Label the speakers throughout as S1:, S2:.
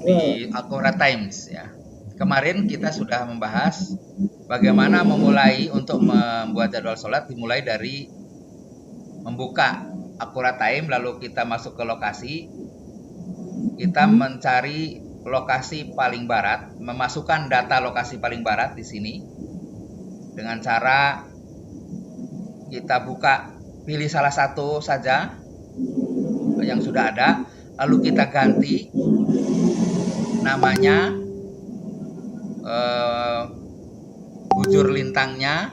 S1: di Alquran Times ya. Kemarin kita sudah membahas bagaimana memulai untuk membuat jadwal sholat, dimulai dari membuka Alquran Time, lalu kita masuk ke lokasi, kita mencari lokasi paling barat, memasukkan data lokasi paling barat di sini dengan cara kita buka, pilih salah satu saja yang sudah ada, lalu kita ganti namanya, bujur lintangnya,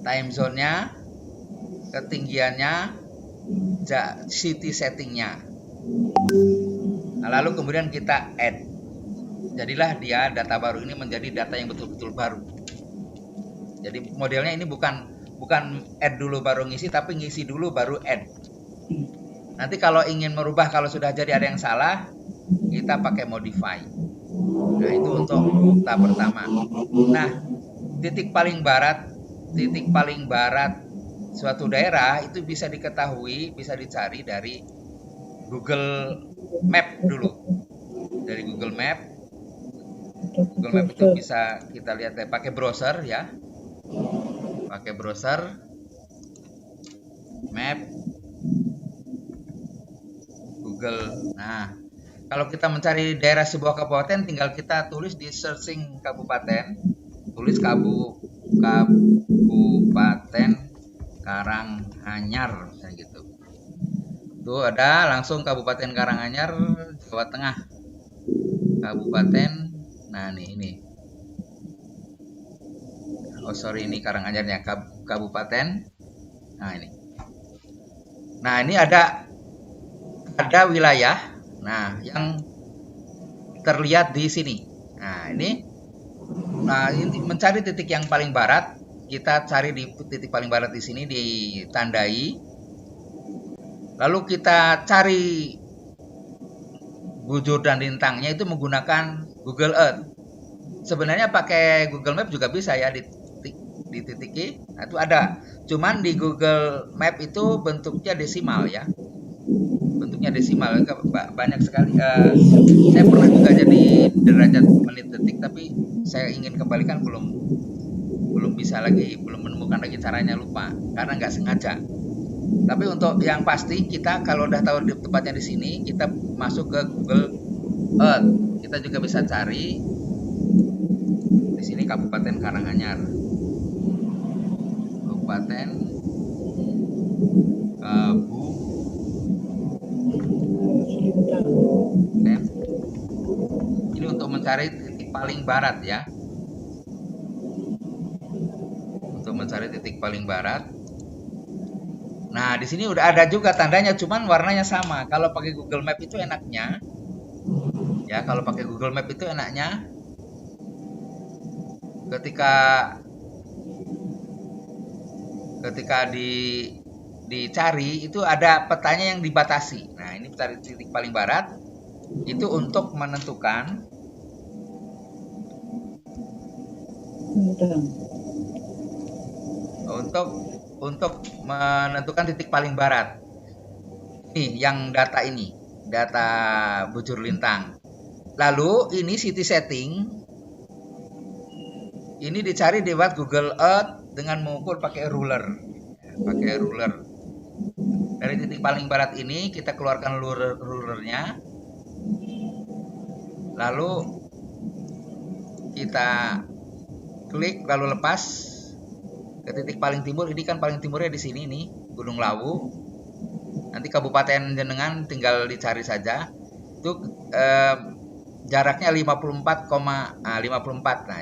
S1: time zone-nya, ketinggiannya, city settingnya. Nah, lalu kemudian kita add. Jadilah dia data baru ini menjadi data yang betul-betul baru. Jadi modelnya ini bukan add dulu baru ngisi, tapi ngisi dulu baru add. Nanti kalau ingin merubah, kalau sudah jadi ada yang salah, kita pakai modify. Nah, itu untuk tahap pertama. Nah, titik paling barat suatu daerah itu bisa diketahui, bisa dicari dari Google Map dulu. Dari Google Map. Google Map itu bisa kita lihat pakai browser ya. Pakai browser Map Google. Nah, kalau kita mencari daerah sebuah kabupaten, tinggal kita tulis di searching kabupaten, tulis Kabupaten Karanganyar, misalnya gitu. Tuh ada langsung Kabupaten Karanganyar, Jawa Tengah. Kabupaten, nah ini. Oh sorry, ini Karanganyarnya, Kabupaten. Nah ini. Nah ini ada wilayah. Nah, yang terlihat di sini. Nah, ini mencari titik yang paling barat, kita cari di titik paling barat di sini, ditandai. Lalu kita cari bujur dan lintangnya itu menggunakan Google Earth. Sebenarnya pakai Google Map juga bisa ya, dititiki. Nah, itu ada. Cuman di Google Map itu bentuknya desimal ya. Desimal, banyak sekali. Saya pernah juga jadi derajat menit detik, tapi saya ingin kembalikan belum bisa lagi, belum menemukan lagi caranya, lupa karena nggak sengaja. Tapi untuk yang pasti, kita kalau udah tahu tempatnya di sini, kita masuk ke Google Earth. Kita juga bisa cari di sini Kabupaten Karanganyar, Kabupaten ini untuk mencari titik paling barat ya. Untuk mencari titik paling barat. Nah, di sini udah ada juga tandanya, cuman warnanya sama. Kalau pakai Google Map itu enaknya, ya kalau pakai Google Map itu enaknya, ketika dicari itu ada petanya yang dibatasi. Nah, ini cari titik paling barat itu untuk menentukan titik paling barat. Nih, yang data ini, data bujur lintang. Lalu ini city setting. Ini dicari lewat Google Earth dengan mengukur pakai ruler. Dari titik paling barat ini kita keluarkan rulernya. Lalu kita klik, lalu lepas ke titik paling timur. Ini kan paling timurnya di sini nih, Gunung Lawu. Nanti kabupaten jenengan tinggal dicari saja. Itu jaraknya 54. Nah,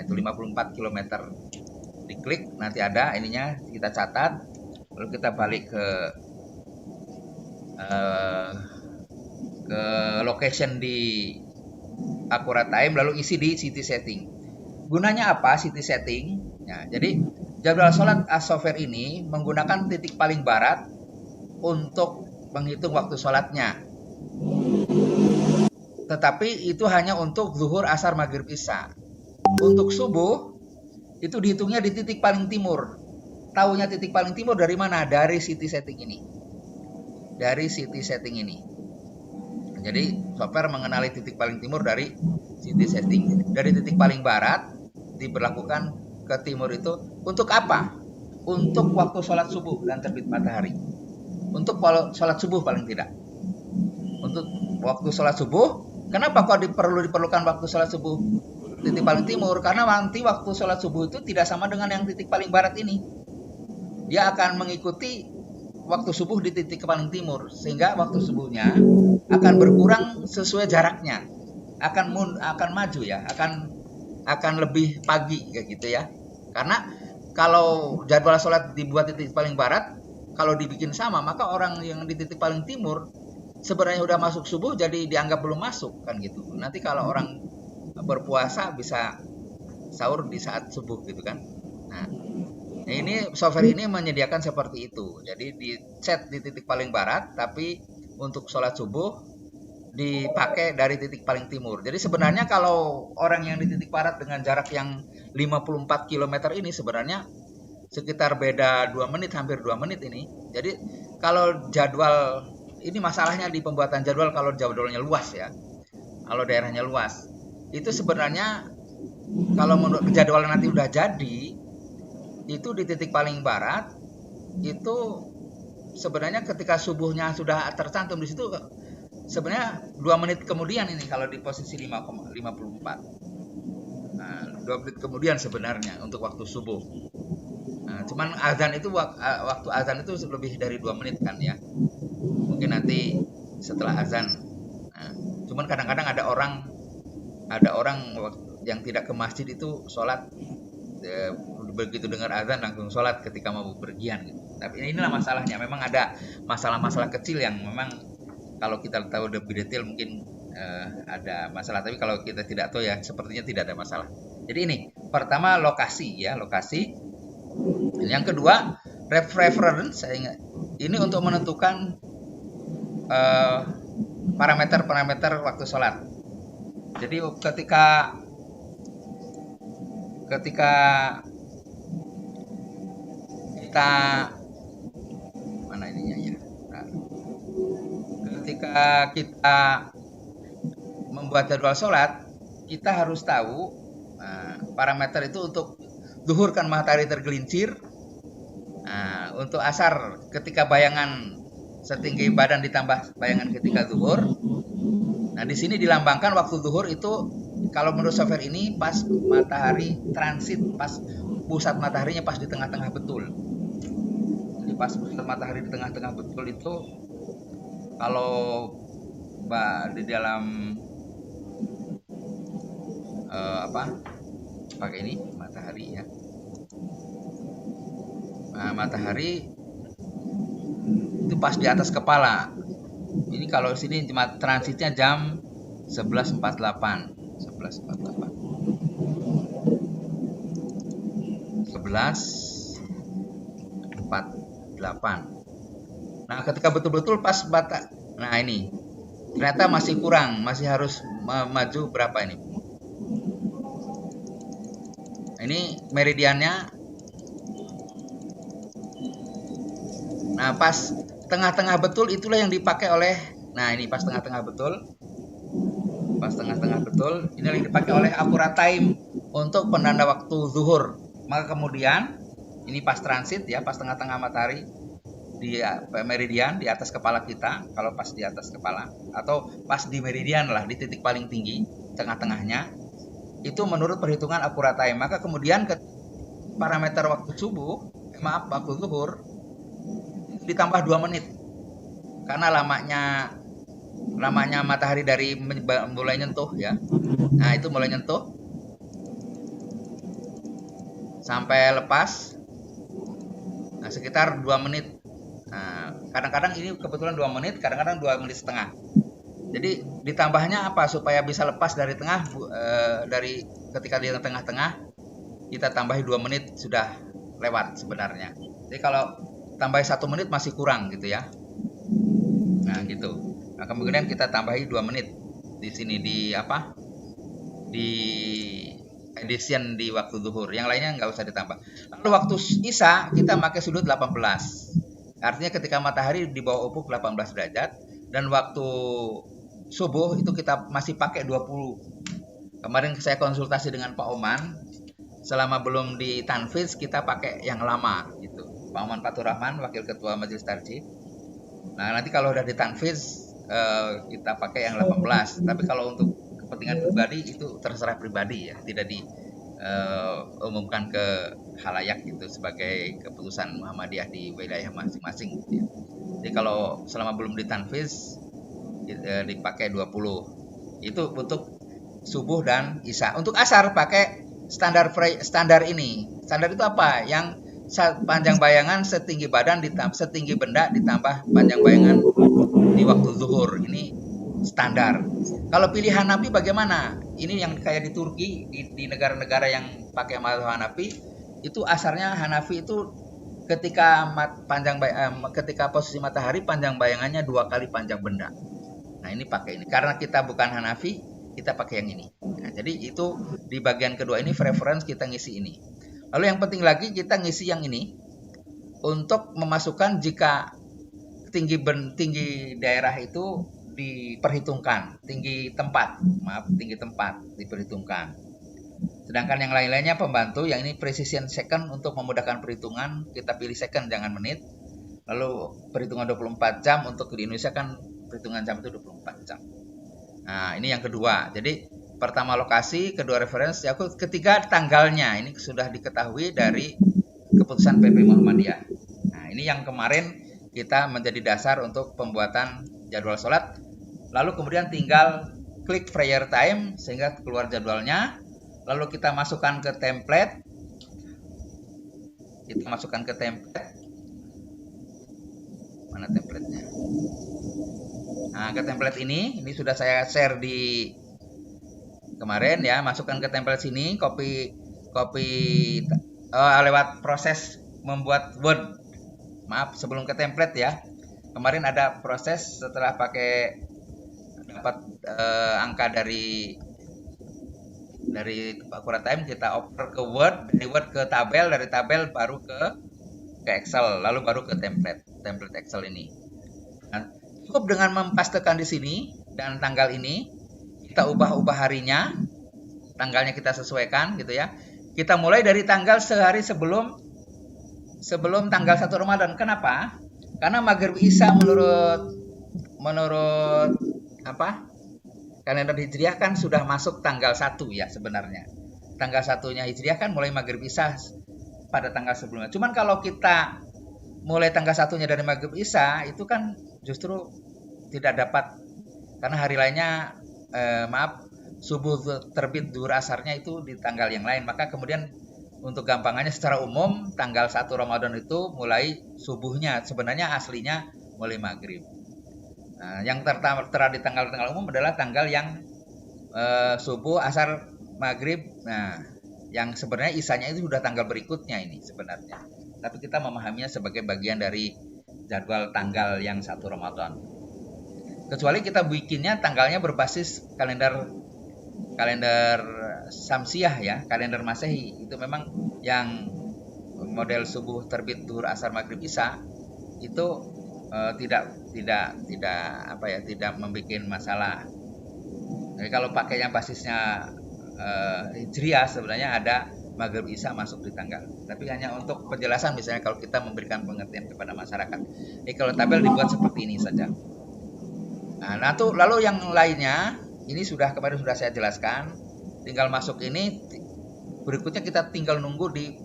S1: itu 54 km. Diklik, nanti ada ininya, kita catat. Lalu kita balik ke location di Alquran Time, lalu isi di city setting. Gunanya apa city setting? Ya, jadi jadwal sholat as-sofer ini menggunakan titik paling barat untuk menghitung waktu sholatnya. Tetapi itu hanya untuk zuhur, asar, maghrib, isya. Untuk subuh itu dihitungnya di titik paling timur. Taunya titik paling timur dari mana? Dari city setting ini. Jadi software mengenali titik paling timur dari city setting. Dari titik paling barat diberlakukan ke timur itu untuk apa? Untuk waktu sholat subuh dan terbit matahari. Untuk sholat subuh paling tidak. Untuk waktu sholat subuh, kenapa kok diperlukan waktu sholat subuh titik paling timur? Karena nanti waktu sholat subuh itu tidak sama dengan yang titik paling barat ini. Dia akan mengikuti waktu subuh di titik paling timur, sehingga waktu subuhnya akan berkurang sesuai jaraknya, akan maju ya, akan lebih pagi kayak gitu ya. Karena kalau jadwal sholat dibuat di titik paling barat, kalau dibikin sama, maka orang yang di titik paling timur sebenarnya udah masuk subuh, jadi dianggap belum masuk kan gitu. Nanti kalau orang berpuasa bisa sahur di saat subuh gitu kan. Nah, ini software ini menyediakan seperti itu. Jadi di set di titik paling barat, tapi untuk sholat subuh dipakai dari titik paling timur. Jadi sebenarnya kalau orang yang di titik barat dengan jarak yang 54 km ini sebenarnya sekitar beda 2 menit, hampir 2 menit ini. Jadi kalau jadwal, ini masalahnya di pembuatan jadwal kalau jadwalnya luas ya. Kalau daerahnya luas. Itu sebenarnya kalau menurut jadwal nanti udah jadi, itu di titik paling barat itu sebenarnya ketika subuhnya sudah tercantum di situ, sebenarnya 2 menit kemudian ini kalau di posisi 5,54. Nah, 2 menit kemudian sebenarnya untuk waktu subuh. Nah, cuman azan itu waktu azan itu lebih dari 2 menit kan ya. Mungkin nanti setelah azan. Nah, cuman kadang-kadang ada orang yang tidak ke masjid itu sholat begitu dengar azan langsung sholat ketika mau bepergian gitu. Tapi inilah masalahnya, memang ada masalah-masalah kecil yang memang kalau kita tahu lebih detail mungkin ada masalah, tapi kalau kita tidak tahu ya sepertinya tidak ada masalah. Jadi ini pertama lokasi ya, lokasi. Yang kedua reference, saya ingat ini untuk menentukan parameter-parameter waktu sholat. Jadi ketika kita mana ininya ya, nah, ketika kita membuat jadwal sholat, kita harus tahu parameter itu untuk zuhur kan matahari tergelincir. Nah, untuk asar ketika bayangan setinggi badan ditambah bayangan ketika zuhur. Nah, di sini dilambangkan waktu zuhur itu kalau menurut software ini pas matahari transit, pas pusat mataharinya pas di tengah-tengah betul. Jadi pas pusat matahari di tengah-tengah betul itu kalau di dalam pakai ini matahari ya. Nah, matahari itu pas di atas kepala. Ini kalau sini cuma transitnya jam 11.48. 11.48. Nah, ketika betul-betul pas batas, nah ini ternyata masih kurang, masih harus maju berapa ini? Ini meridiannya. Nah, pas tengah-tengah betul itulah yang dipakai oleh, nah ini pas tengah-tengah betul. Pas tengah-tengah betul, ini yang dipakai oleh Accurate Time untuk penanda waktu zuhur. Maka kemudian ini pas transit ya, pas tengah-tengah matahari di meridian di atas kepala kita, kalau pas di atas kepala atau pas di meridian lah di titik paling tinggi tengah-tengahnya, itu menurut perhitungan Accurate Time. Maka kemudian ke parameter waktu subuh, waktu zuhur ditambah 2 menit karena lamanya matahari dari mulai nyentuh ya. Nah, itu mulai nyentuh sampai lepas. Nah, sekitar 2 menit. Nah, kadang-kadang ini kebetulan 2 menit, kadang-kadang 2 menit setengah. Jadi ditambahnya apa supaya bisa lepas dari tengah, dari ketika di tengah-tengah kita tambahi 2 menit sudah lewat sebenarnya. Jadi kalau tambah 1 menit masih kurang gitu ya. Nah, gitu. Nah, kemudian kita tambahi 2 menit di sini di addition di waktu zuhur. Yang lainnya nggak usah ditambah. Lalu waktu isya kita pakai sudut 18. Artinya ketika matahari di bawah ufuk 18 derajat dan waktu subuh itu kita masih pakai 20. Kemarin saya konsultasi dengan Pak Oman, selama belum ditanfiz kita pakai yang lama gitu. Pak Oman Fatur Rahman, Wakil Ketua Majelis Tarjih. Nah, nanti kalau udah ditanfiz kita pakai yang 18. Tapi kalau untuk kepentingan pribadi itu terserah pribadi ya, tidak diumumkan ke khalayak gitu sebagai keputusan Muhammadiyah di wilayah masing-masing gitu ya. Jadi kalau selama belum ditanfiz dipakai 20. Itu untuk subuh dan isya. Untuk asar pakai standar ini. Standar itu apa? Yang panjang bayangan setinggi badan setinggi benda ditambah panjang bayangan di waktu zuhur. Ini standar. Kalau pilih Hanafi bagaimana? Ini yang kayak di Turki, di negara-negara yang pakai mazhab Hanafi, itu asarnya Hanafi itu ketika ketika posisi matahari panjang bayangannya 2 kali panjang benda. Nah, ini pakai ini. Karena kita bukan Hanafi, kita pakai yang ini. Nah, jadi itu di bagian kedua ini preference kita ngisi ini. Lalu yang penting lagi kita ngisi yang ini untuk memasukkan jika tinggi daerah itu diperhitungkan, tinggi tempat diperhitungkan. Sedangkan yang lain-lainnya pembantu, yang ini precision second untuk memudahkan perhitungan, kita pilih second jangan menit. Lalu perhitungan 24 jam untuk di Indonesia kan perhitungan jam itu 24 jam. Nah, ini yang kedua. Jadi pertama lokasi, kedua referensi, ketiga tanggalnya. Ini sudah diketahui dari keputusan PP Muhammadiyah. Nah, ini yang kemarin kita menjadi dasar untuk pembuatan jadwal sholat. Lalu kemudian tinggal klik prayer time sehingga keluar jadwalnya. Lalu kita masukkan ke template. Mana templatenya? Nah, ke template ini sudah saya share di kemarin ya. Masukkan ke template sini, copy lewat proses membuat Word. Maaf, sebelum ke template ya. Kemarin ada proses setelah dapat angka dari Aquara Time, kita oper ke Word, dari Word ke tabel, dari tabel baru ke Excel, lalu baru ke template Excel ini. Nah, cukup dengan mempastekan di sini dan tanggal ini, kita ubah harinya, tanggalnya kita sesuaikan gitu ya. Kita mulai dari tanggal sehari sebelum tanggal 1 Ramadan. Kenapa? Karena maghrib isya menurut kalender Hijriah kan sudah masuk tanggal 1 ya sebenarnya. Tanggal 1-nya Hijriah kan mulai maghrib isya pada tanggal sebelumnya. Cuman kalau kita mulai tanggal 1-nya dari maghrib isya itu kan justru tidak dapat, karena hari lainnya subuh terbit zuhur asarnya itu di tanggal yang lain. Maka kemudian untuk gampangannya secara umum tanggal 1 Ramadan itu mulai subuhnya, sebenarnya aslinya mulai maghrib. Nah, yang tertera di tanggal umum adalah tanggal yang subuh, asar, maghrib. Nah, yang sebenarnya isanya itu sudah tanggal berikutnya ini sebenarnya. Tapi kita memahaminya sebagai bagian dari jadwal tanggal yang 1 Ramadan. Kecuali kita bikinnya tanggalnya berbasis kalender Samsiah ya, kalender Masehi. Itu memang yang model subuh terbit zuhur asar maghrib isya itu tidak membuat masalah. Jadi kalau pakainya basisnya Hijriah sebenarnya ada maghrib isya masuk di tanggal. Tapi hanya untuk penjelasan misalnya kalau kita memberikan pengertian kepada masyarakat. Jadi kalau tabel dibuat seperti ini saja. Nah, lalu yang lainnya ini kemarin sudah saya jelaskan. Tinggal masuk ini, berikutnya kita tinggal nunggu di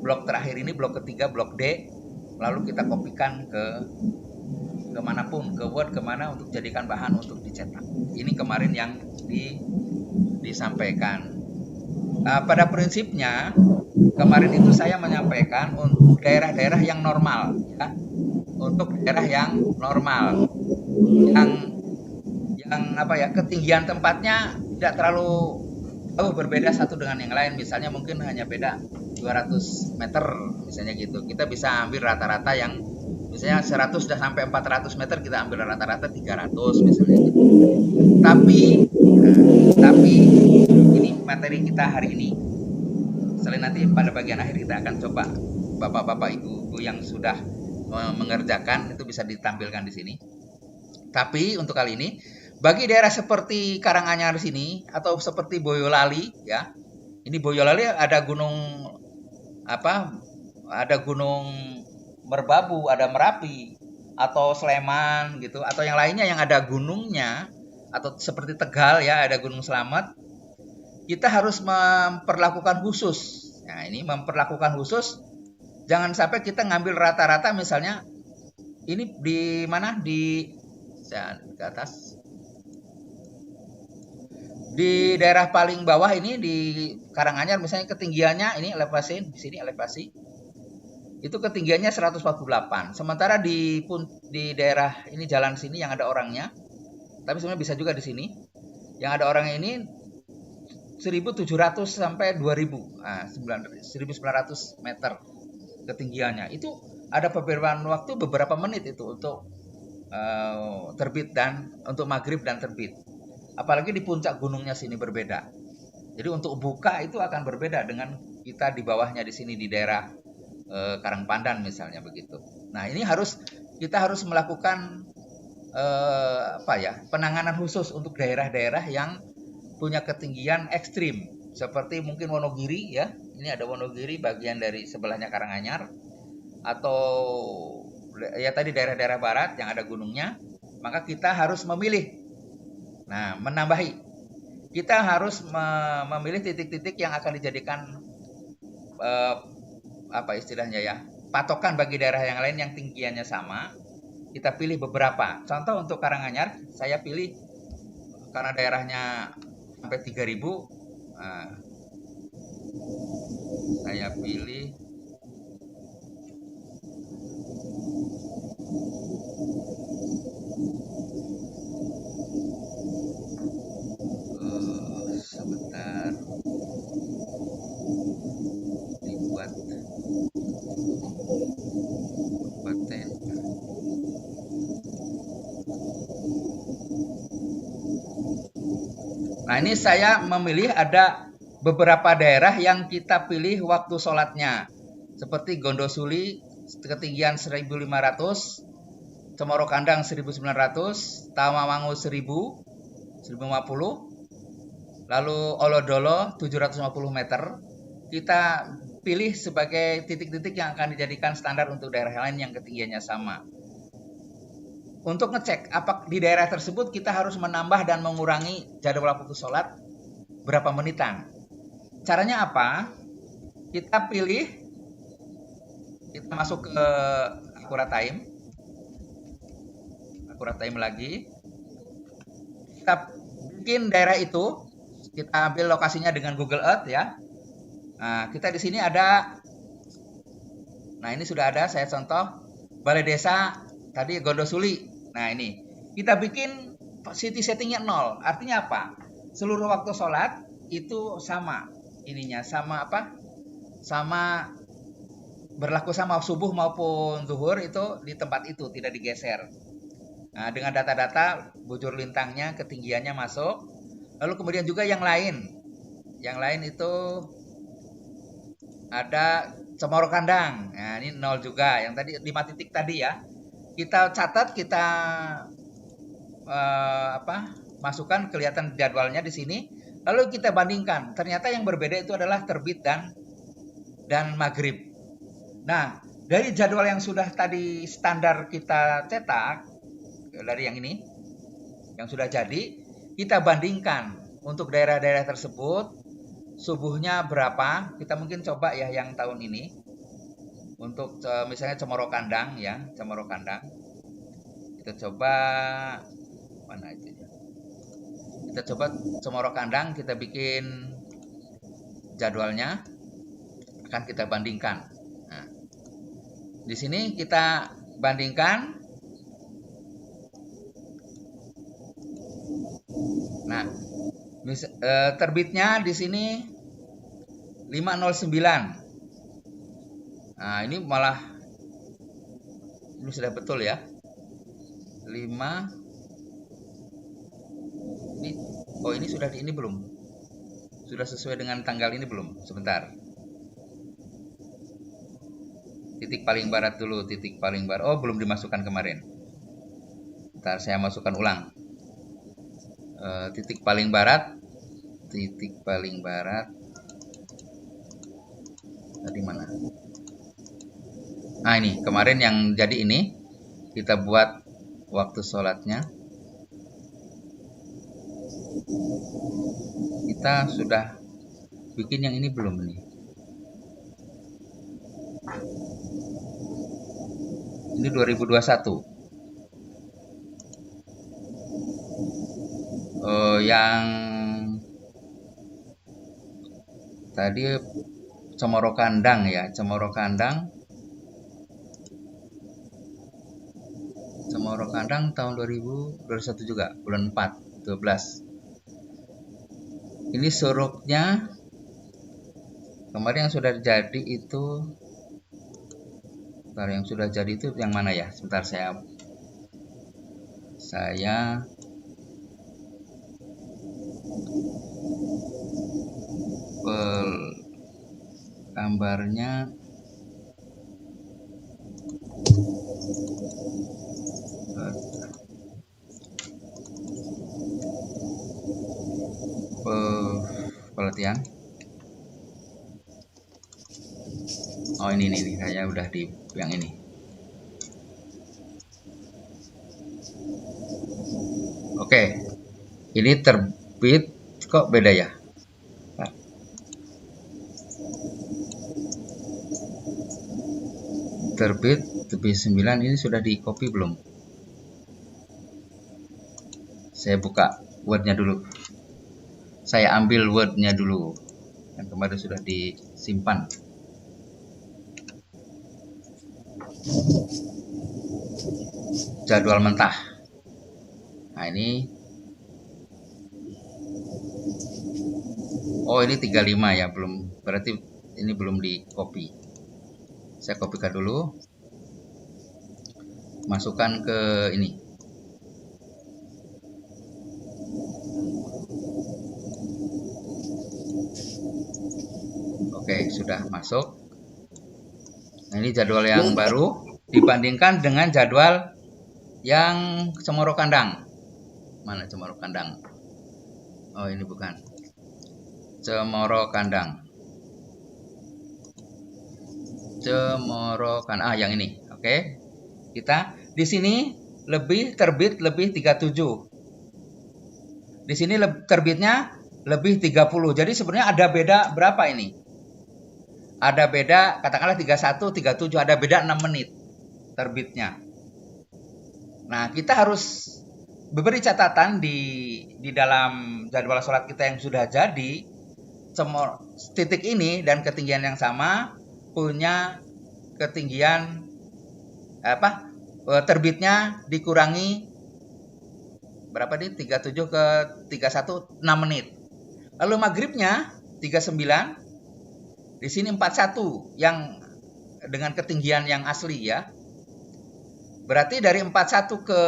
S1: blok terakhir ini, blok ketiga, blok D. Lalu kita kopikan kemanapun, ke Word kemana untuk jadikan bahan untuk dicetak. Ini kemarin yang disampaikan. Pada prinsipnya kemarin itu saya menyampaikan untuk daerah-daerah yang normal, ya. Untuk daerah yang normal, yang ketinggian tempatnya tidak terlalu berbeda satu dengan yang lain. Misalnya mungkin hanya beda 200 meter misalnya gitu. Kita bisa ambil rata-rata yang misalnya 100 sudah sampai 400 meter, kita ambil rata-rata 300 misalnya gitu. Tapi ini materi kita hari ini. Selain nanti pada bagian akhir kita akan coba bapak-bapak ibu-ibu yang sudah mengerjakan itu bisa ditampilkan di sini. Tapi untuk kali ini Bagi daerah seperti Karanganyar sini atau seperti Boyolali ya. Ini Boyolali ada gunung apa? Ada gunung Merbabu, ada Merapi atau Sleman gitu atau yang lainnya yang ada gunungnya atau seperti Tegal ya, ada Gunung Slamet. Kita harus memperlakukan khusus. Nah, ini memperlakukan khusus jangan sampai kita ngambil rata-rata misalnya ini di mana di ke atas di daerah paling bawah ini di Karanganyar misalnya ketinggiannya ini elevasi di sini elevasi itu ketinggiannya 148 sementara di daerah ini jalan sini yang ada orangnya tapi sebenarnya bisa juga di sini yang ada orangnya ini 1.700 sampai 2.000 nah, 1.900 meter ketinggiannya itu ada beberapa menit itu untuk terbit dan untuk maghrib dan terbit apalagi di puncak gunungnya sini berbeda jadi untuk buka itu akan berbeda dengan kita di bawahnya di sini di daerah Karangpandan misalnya begitu nah ini kita harus melakukan penanganan khusus untuk daerah-daerah yang punya ketinggian ekstrim seperti mungkin Wonogiri ya ini ada Wonogiri bagian dari sebelahnya Karanganyar atau ya tadi daerah-daerah barat yang ada gunungnya maka kita harus memilih menambahi kita harus memilih titik-titik yang akan dijadikan istilahnya ya patokan bagi daerah yang lain yang tinggiannya sama kita pilih beberapa contoh untuk Karanganyar saya pilih karena daerahnya sampai 3.000 saya pilih sebentar dibuat kabupaten nah ini saya memilih ada beberapa daerah yang kita pilih waktu sholatnya seperti Gondosuli ketinggian 1.500 Cemoro Kandang 1.900 Tawamangu 1.050 lalu Olodolo 750 meter kita pilih sebagai titik-titik yang akan dijadikan standar untuk daerah lain yang ketinggiannya sama untuk ngecek apa di daerah tersebut kita harus menambah dan mengurangi jadwal waktu sholat berapa menitan caranya apa kita masuk ke Akurat Time lagi kita bikin daerah itu kita ambil lokasinya dengan Google Earth ya nah kita di sini ada nah ini sudah ada saya contoh Balai Desa tadi Gondosuli nah ini kita bikin city settingnya 0 artinya apa seluruh waktu sholat itu sama ininya sama berlaku sama subuh maupun zuhur itu di tempat itu tidak digeser nah dengan data-data bujur lintangnya ketinggiannya masuk lalu kemudian juga yang lain itu ada Cemoro Kandang nah ini 0 juga yang tadi 5 titik tadi ya kita catat kita masukkan kelihatan jadwalnya di sini lalu kita bandingkan ternyata yang berbeda itu adalah terbit dan maghrib nah dari jadwal yang sudah tadi standar kita cetak dari yang ini yang sudah jadi kita bandingkan untuk daerah-daerah tersebut subuhnya berapa kita mungkin coba ya yang tahun ini untuk misalnya Cemoro Kandang ya Cemoro Kandang kita coba mana itu ya kita coba Cemoro Kandang kita bikin jadwalnya akan kita bandingkan nah, di sini kita bandingkan nah terbitnya di sini 509 nah ini malah ini sudah betul ya 5 ini sudah ini belum sudah sesuai dengan tanggal ini belum sebentar titik paling barat dulu belum dimasukkan kemarin ntar saya masukkan ulang titik paling barat tadi mana? Nah, ini kemarin yang jadi ini kita buat waktu sholatnya. Kita sudah bikin yang ini belum nih? Ini 2021. Yang tadi Cemoro Kandang ya, Cemoro Kandang tahun 2021 juga, bulan 4, 12. Ini surupnya kemarin yang sudah jadi itu. Bentar, yang sudah jadi itu yang mana ya? Sebentar, saya gambarnya pelatihan. Oh, ini saya udah di yang ini. Oke, ini terbit kok beda ya? Terbit 9 ini sudah di copy belum? Saya buka Word-nya dulu. Saya ambil Word-nya dulu. Yang kemarin sudah disimpan. Jadwal mentah. Nah, ini. Oh, ini 35 ya, belum. Berarti ini belum di copy. Saya kopikan dulu. Masukkan ke ini. Oke, sudah masuk. Nah, ini jadwal yang baru dibandingkan dengan jadwal yang Cemoro Kandang. Mana Cemoro Kandang? Oh, ini bukan. Cemoro Kandang. Yang ini. Oke. Kita di sini terbit lebih 37. Di sini terbitnya lebih 30. Jadi sebenarnya ada beda berapa ini? Ada beda, katakanlah 31, 37, ada beda 6 menit terbitnya. Nah, kita harus beri catatan di dalam jadwal sholat kita yang sudah jadi, titik ini dan ketinggian yang sama punya ketinggian terbitnya dikurangi berapa nih? 37 ke 31, 6 menit. Lalu maghribnya 39, di sini 41 yang dengan ketinggian yang asli ya. Berarti dari 41 ke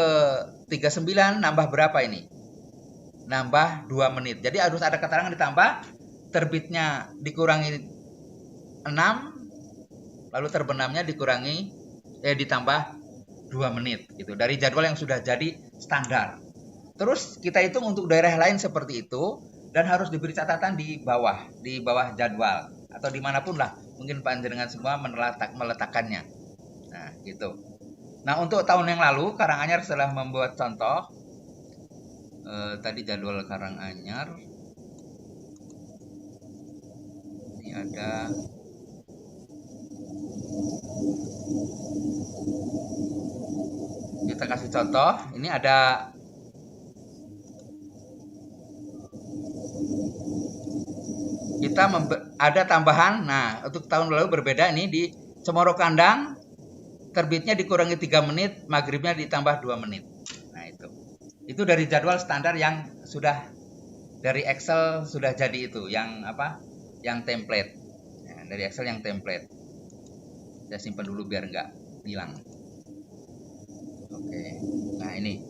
S1: 39 nambah berapa ini? Nambah 2 menit. Jadi harus ada keterangan ditambah, terbitnya dikurangi 6, lalu terbenamnya ditambah 2 menit gitu. Dari jadwal yang sudah jadi standar. Terus kita hitung untuk daerah lain seperti itu dan harus diberi catatan di bawah jadwal atau dimanapun lah. Mungkin panjenengan semua meletakkannya. Nah, gitu. Nah, untuk tahun yang lalu Karanganyar setelah membuat contoh tadi jadwal Karanganyar ini ada kita kasih contoh. Ini ada ada tambahan. Nah, untuk tahun lalu berbeda ini di Cemoro Kandang terbitnya dikurangi 3 menit, maghribnya ditambah 2 menit. Nah, itu dari jadwal standar yang sudah dari Excel sudah jadi itu, yang template. Nah, dari Excel yang template. Saya simpan dulu biar nggak hilang. Oke. Nah, ini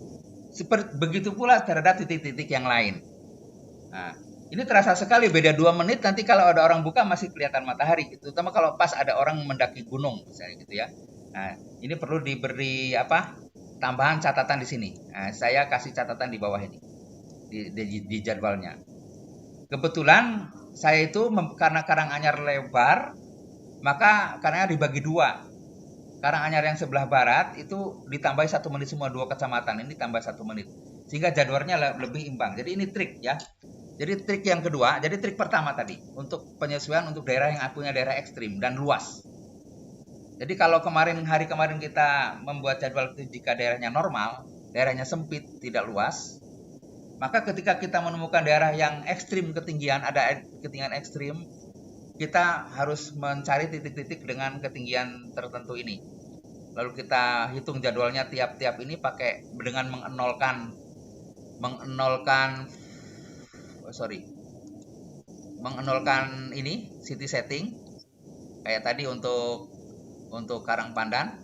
S1: begitu pula terhadap titik-titik yang lain. Nah, ini terasa sekali beda 2 menit. Nanti kalau ada orang buka masih kelihatan matahari, terutama kalau pas ada orang mendaki gunung misalnya gitu ya. Nah, ini perlu diberi tambahan catatan di sini. Nah, saya kasih catatan di bawah ini. di jadwalnya. Kebetulan saya itu karena Karanganyar lebar, maka Karanganyar dibagi dua. Karanganyar yang sebelah barat itu ditambah 1 menit semua, 2 kecamatan ini tambah 1 menit. Sehingga jadwalnya lebih imbang. Jadi ini trik ya. Jadi trik yang kedua, jadi trik pertama tadi untuk penyesuaian untuk daerah yang punya daerah ekstrim dan luas. Jadi kalau hari kemarin kita membuat jadwal itu jika daerahnya normal, daerahnya sempit, tidak luas, maka ketika kita menemukan daerah yang ekstrim ketinggian, ada ketinggian ekstrim, kita harus mencari titik-titik dengan ketinggian tertentu ini. Lalu kita hitung jadwalnya tiap-tiap ini pakai dengan mengenolkan ini city setting kayak tadi untuk Karang Pandan.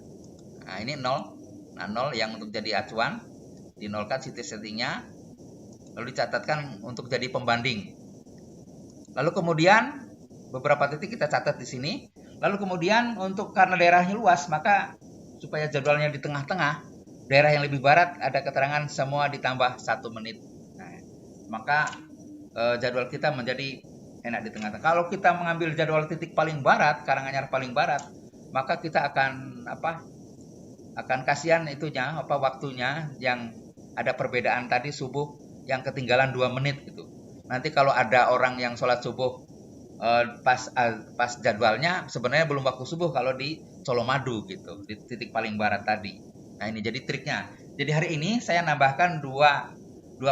S1: Nah, ini 0. Nah, 0 yang untuk jadi acuan, dinolkan city settingnya, lalu dicatatkan untuk jadi pembanding. Lalu kemudian beberapa titik kita catat di sini. Lalu kemudian karena daerahnya luas, maka supaya jadwalnya di tengah-tengah, daerah yang lebih barat ada keterangan semua ditambah 1 menit. Nah, maka jadwal kita menjadi enak di tengah-tengah. Kalau kita mengambil jadwal titik paling barat, Karanganyar paling barat, maka kita akan kasihan waktunya yang ada perbedaan tadi subuh yang ketinggalan 2 menit gitu. Nanti kalau ada orang yang sholat subuh pas jadwalnya sebenarnya belum waktu subuh kalau di Colomadu gitu, di titik paling barat tadi. Nah, ini jadi triknya. Jadi hari ini saya nambahkan dua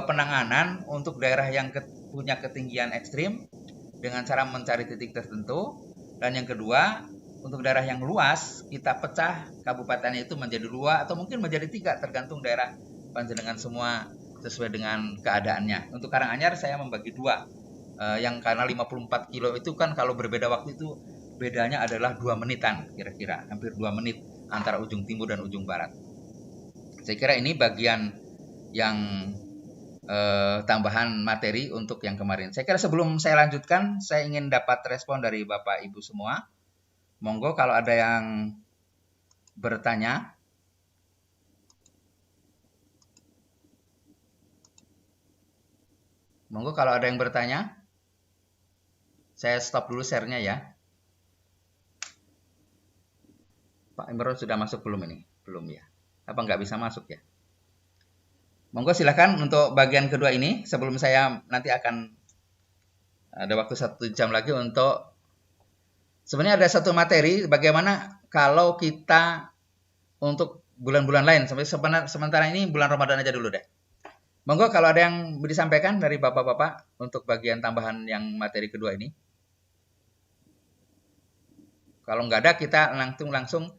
S1: penanganan untuk daerah yang punya ketinggian ekstrim dengan cara mencari titik tertentu, dan yang kedua untuk daerah yang luas kita pecah kabupatennya itu menjadi 2 atau mungkin menjadi 3 tergantung daerah panjenengan semua sesuai dengan keadaannya. Untuk Karanganyar saya membagi 2. Yang karena 54 kilo itu kan kalau berbeda waktu itu bedanya adalah 2 menitan kira-kira, hampir 2 menit antara ujung timur dan ujung barat. Saya kira ini bagian yang tambahan materi untuk yang kemarin. Saya kira sebelum saya lanjutkan, saya ingin dapat respon dari Bapak Ibu semua. Monggo kalau ada yang bertanya. Monggo kalau ada yang bertanya. Saya stop dulu share-nya ya. Pak Imron sudah masuk belum ini? Belum ya. Apa nggak bisa masuk ya? Monggo silakan untuk bagian kedua ini. Sebelum saya nanti akan ada waktu 1 jam lagi untuk sebenarnya ada satu materi bagaimana kalau kita untuk bulan-bulan lain sampai sementara ini bulan Ramadan aja dulu deh. Monggo kalau ada yang disampaikan dari Bapak-bapak untuk bagian tambahan yang materi kedua ini. Kalau nggak ada kita langsung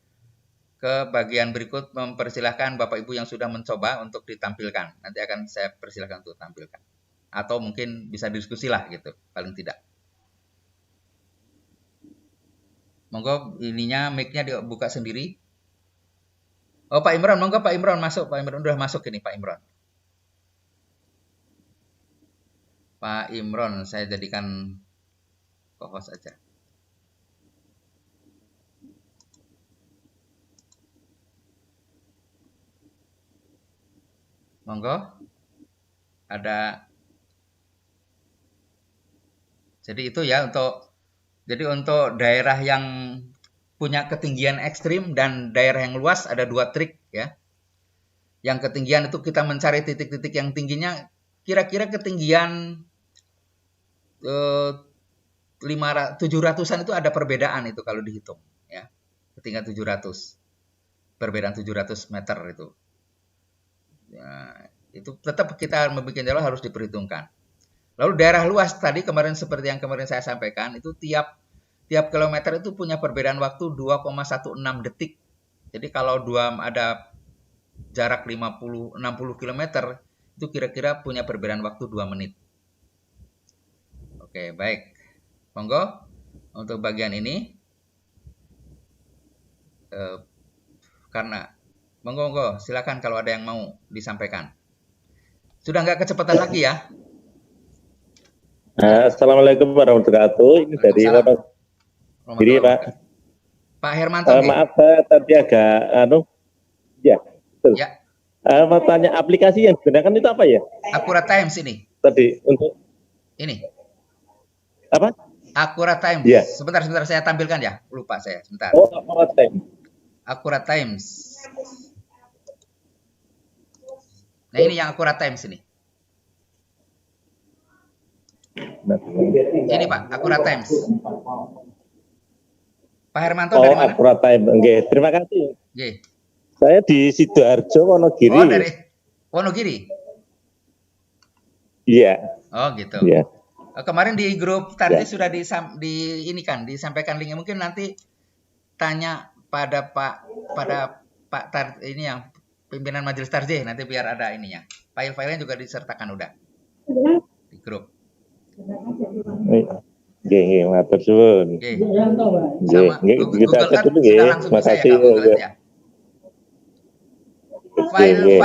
S1: ke bagian berikut, mempersilahkan Bapak Ibu yang sudah mencoba untuk ditampilkan. Nanti akan saya persilahkan untuk tampilkan. Atau mungkin bisa diskusi lah gitu, paling tidak. Monggo ininya mic-nya dibuka sendiri. Oh Pak Imron, monggo Pak Imron masuk. Pak Imron udah masuk ini Pak Imron. Pak Imron saya jadikan co-host aja. Monggo. Ada. Jadi itu ya untuk daerah yang punya ketinggian ekstrim dan daerah yang luas ada 2 trik ya. Yang ketinggian itu kita mencari titik-titik yang tingginya kira-kira ketinggian 700-an itu ada perbedaan itu kalau dihitung ya. Ketinggian 700. Perbedaan 700 meter itu. Ya, itu tetap kita membuat jadwal harus diperhitungkan. Lalu daerah luas tadi kemarin seperti yang kemarin saya sampaikan itu tiap kilometer itu punya perbedaan waktu 2,16 detik. Jadi kalau ada jarak 50-60 km itu kira-kira punya perbedaan waktu 2 menit. Oke, baik. Monggo untuk bagian ini karena monggo silakan kalau ada yang mau disampaikan. Sudah nggak kecepatan lagi ya?
S2: Assalamualaikum warahmatullahi wabarakatuh. Ini dari Diri Pak.
S1: Pak Hermanto.
S2: Maaf saya tadi agak ya. Betul.
S1: Ya.
S2: Mau tanya aplikasi yang digunakan itu apa ya?
S1: Akurat Times ini.
S2: Tadi untuk
S1: Ini.
S2: apa?
S1: Akurat Times.
S2: Ya.
S1: Sebentar saya tampilkan ya. Lupa saya. Sebentar.
S2: Oh, Akurat Times.
S1: Akurat Times. Nah, ini yang Akurat Times ini. Ini Pak, Akurat Times. Pak Hermanto dari mana?
S2: Akurat Times. Oke, terima kasih.
S1: Oke.
S2: Saya di Sidoarjo, Wonogiri.
S1: Oh, dari Wonogiri.
S2: Iya.
S1: Oh, gitu.
S2: Iya.
S1: Kemarin di grup tadi sudah disampaikan linknya. Mungkin nanti tanya pada Pak ini yang pimpinan Majelis Tarjih, nanti biar ada ininya. File-filenya juga disertakan udah di grup.
S2: Oke, matur suwun.
S1: Oke. Sama
S2: kita
S1: Google
S2: dulu
S1: sudah
S2: ya.
S1: langsung bisa
S2: Makasih
S1: ya Google Earth ya. File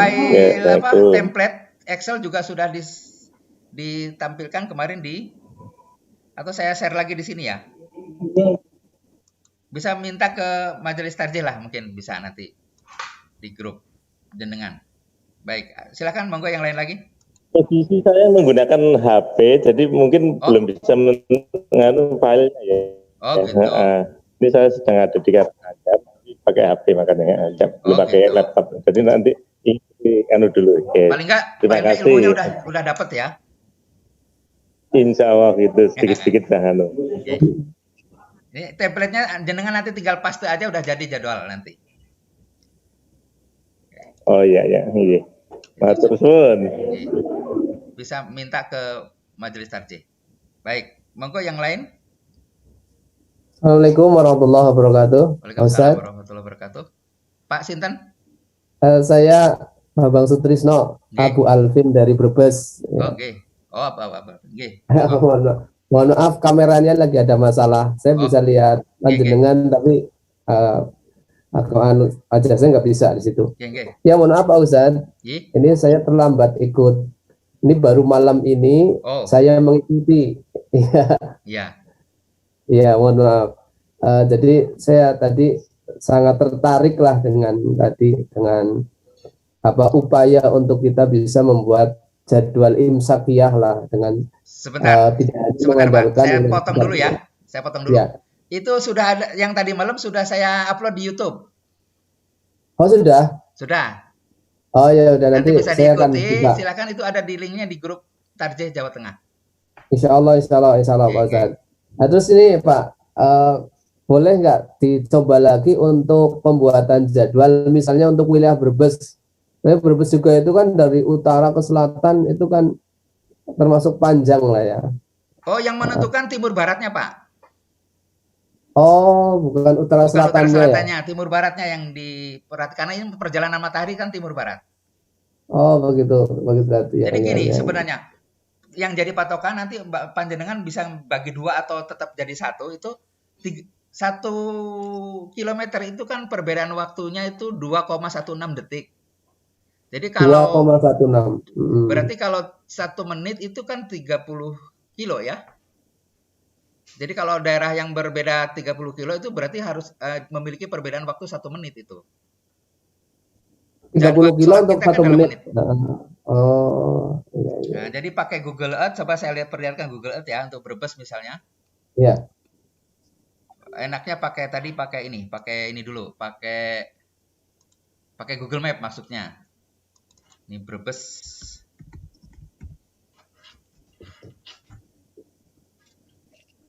S1: template Excel juga sudah ditampilkan kemarin atau saya share lagi di sini ya. Bisa minta ke Majelis Tarjih lah, mungkin bisa nanti di grup jenengan. Baik, silakan monggo yang lain lagi.
S2: Posisi saya menggunakan HP, jadi mungkin belum bisa menganu filenya ya.
S1: Oh gitu.
S2: Ini saya sedang ada di Karanganyar, pakai HP makanya belum pakai laptop. Jadi nanti ini dulu. Oke.
S1: Paling nggak ilmunya udah dapet ya.
S2: Insya Allah itu sedikit-sedikit dah
S1: Okay. Ini template-nya jenengan nanti tinggal paste aja udah jadi jadwal nanti.
S2: Oh iya. Matur suwun.
S1: Bisa minta ke Majelis Tarjih. Baik, monggo yang lain.
S3: Assalamualaikum warahmatullahi wabarakatuh.
S1: Waalaikumsalam warahmatullahi wabarakatuh. Pak Sinten?
S3: Saya Bang Sutrisno, Abu Alvin dari Brebes.
S1: Oke. Oh, apa? Oke.
S3: Mohon maaf kameranya lagi ada masalah. Saya bisa lihat panjenengan tapi aja saya nggak bisa di situ. Ya mohon maaf Pak Ustadz. Ini saya terlambat ikut. Ini baru malam ini saya mengikuti.
S1: Iya.
S3: Iya, mohon maaf. Jadi saya tadi sangat tertarik lah dengan upaya untuk kita bisa membuat jadwal imsakiyah lah dengan
S1: sebentar Pak, saya potong dulu ya. Ya. Itu sudah ada yang tadi malam sudah saya upload di YouTube.
S3: Oh sudah?
S1: Sudah.
S3: Oh ya udah nanti
S1: bisa
S3: saya
S1: diikuti. Silakan itu ada di linknya di grup Tarjih Jawa Tengah.
S3: Insya Allah Pak Ustadz. Nah, terus ini Pak, boleh nggak dicoba lagi untuk pembuatan jadwal misalnya untuk wilayah Brebes? Brebes juga itu kan dari utara ke selatan itu kan termasuk panjang lah ya.
S1: Oh, yang menentukan timur baratnya Pak?
S3: Oh, bukan utara selatannya
S1: ya? Timur baratnya yang diperhatikan. Karena ini perjalanan matahari kan timur barat.
S3: Oh, begitu berarti.
S1: Jadi gini sebenarnya. Yang jadi patokan nanti panjenengan bisa bagi dua atau tetap jadi satu itu 1 kilometer itu kan perbedaan waktunya itu 2,16 detik. Jadi kalau
S3: 2,16
S1: berarti kalau 1 menit itu kan 30 kilo ya. Jadi kalau daerah yang berbeda 30 kilo itu berarti harus memiliki perbedaan waktu 1 menit itu.
S3: 30 kilo untuk 1 menit.
S1: Oh, iya. Nah, jadi pakai Google Earth, coba saya perlihatkan Google Earth ya untuk Brebes misalnya.
S3: Iya.
S1: Enaknya pakai ini dulu, pakai Google Map maksudnya. Ini Brebes.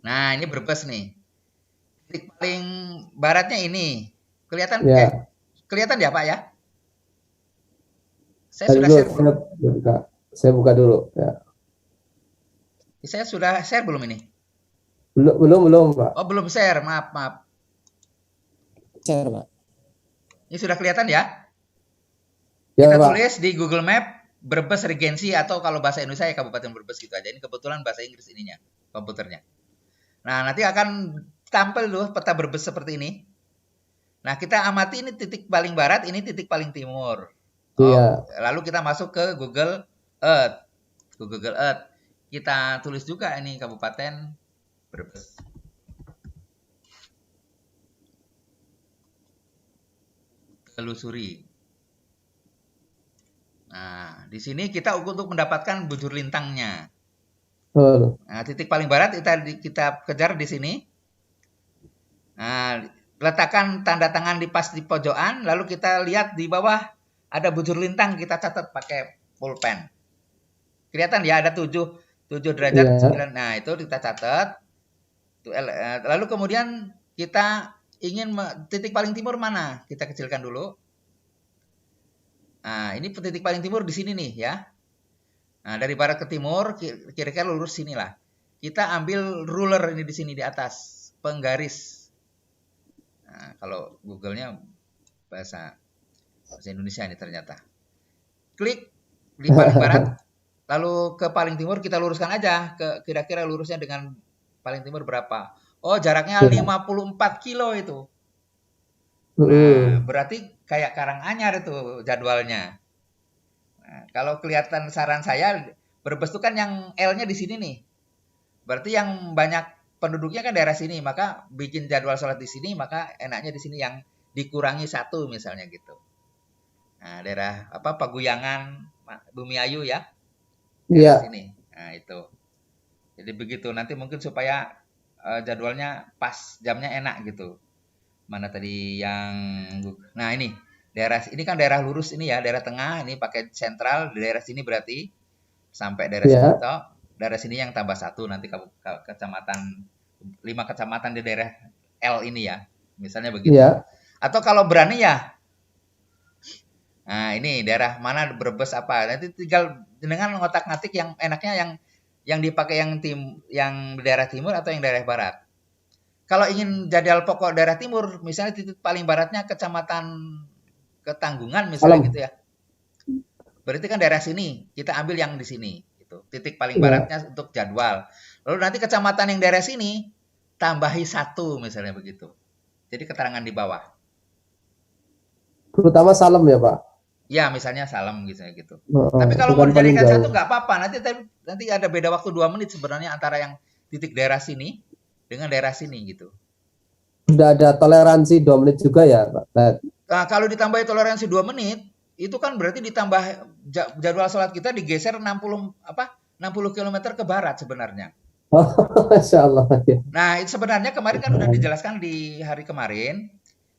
S1: Nah, ini Brebes nih. Titik paling baratnya ini. Kelihatan?
S3: Ya.
S1: Kelihatan ya, Pak ya?
S3: Saya buka dulu ya.
S1: Saya sudah share belum ini?
S3: Belum Pak.
S1: Oh belum share, maaf.
S3: Share Pak.
S1: Ini sudah kelihatan ya?
S3: Ya
S1: Kita
S3: Pak.
S1: tulis di Google Map Brebes Regensi atau kalau bahasa Indonesia ya Kabupaten Brebes gitu aja. Ini kebetulan bahasa Inggris ininya komputernya. Nah nanti akan tampil loh peta Brebes seperti ini. Nah kita amati ini titik paling barat, ini titik paling timur.
S3: Iya.
S1: Lalu kita masuk ke Google Earth. Kita tulis juga ini Kabupaten Brebes. Telusuri. Nah, di sini kita untuk mendapatkan bujur lintangnya.
S3: Betul.
S1: Nah, titik paling barat kita kejar di sini. Nah, letakkan tanda tangan pas di pojokan, lalu kita lihat di bawah ada bujur lintang, kita catat pakai pulpen. Kelihatan ya, ada 7 derajat,
S3: Iya.
S1: 9. Nah, itu kita catat. Lalu kemudian kita ingin titik paling timur mana? Kita kecilkan dulu. Nah, ini titik paling timur di sini nih ya. Nah, dari barat ke timur, kira-kira lurus sinilah. Kita ambil ruler ini di sini di atas, penggaris. Nah, kalau Google-nya bahasa Indonesia ini ternyata. Klik di paling barat, lalu ke paling timur kita luruskan aja. Kira-kira lurusnya dengan paling timur berapa? Oh, jaraknya 54 kilo itu. Nah, berarti kayak Karanganyar itu jadwalnya. Nah, kalau kelihatan saran saya, Brebes itu kan yang L-nya di sini nih. Berarti yang banyak penduduknya kan daerah sini, maka bikin jadwal sholat di sini, maka enaknya di sini yang dikurangi 1 misalnya gitu. Nah, daerah Paguyangan, Bumiayu ya.
S3: Iya.
S1: Sini. Nah, itu. Jadi begitu, nanti mungkin supaya jadwalnya pas, jamnya enak gitu. Mana tadi yang, nah ini kan daerah lurus ini ya, daerah tengah ini pakai sentral, daerah sini berarti sampai daerah sini toh, daerah sini yang tambah 1 nanti kecamatan 5 kecamatan di daerah L ini ya, misalnya begitu. Atau kalau berani ya, nah ini daerah mana Brebes apa, nanti tinggal dengan ngotak-ngatik yang enaknya yang dipakai yang daerah timur atau yang daerah barat. Kalau ingin jadwal pokok daerah timur, misalnya titik paling baratnya kecamatan Ketanggungan misalnya gitu ya. Berarti kan daerah sini, kita ambil yang di sini. Gitu. Titik paling baratnya untuk jadwal. Lalu nanti kecamatan yang daerah sini, tambahi 1 misalnya begitu. Jadi keterangan di bawah.
S3: Terutama Salem ya Pak?
S1: Ya misalnya Salem gitu. Tapi kalau mau dijadikan 1 nggak apa-apa. Nanti ada beda waktu 2 menit sebenarnya antara yang titik daerah sini dengan daerah sini gitu.
S3: Sudah ada toleransi 2 menit juga ya Pak?
S1: Nah, kalau ditambahi toleransi 2 menit, itu kan berarti ditambah jadwal sholat kita digeser 60 km ke barat sebenarnya.
S3: Oh, Masya Allah.
S1: Nah, itu sebenarnya kemarin kan udah dijelaskan di hari kemarin.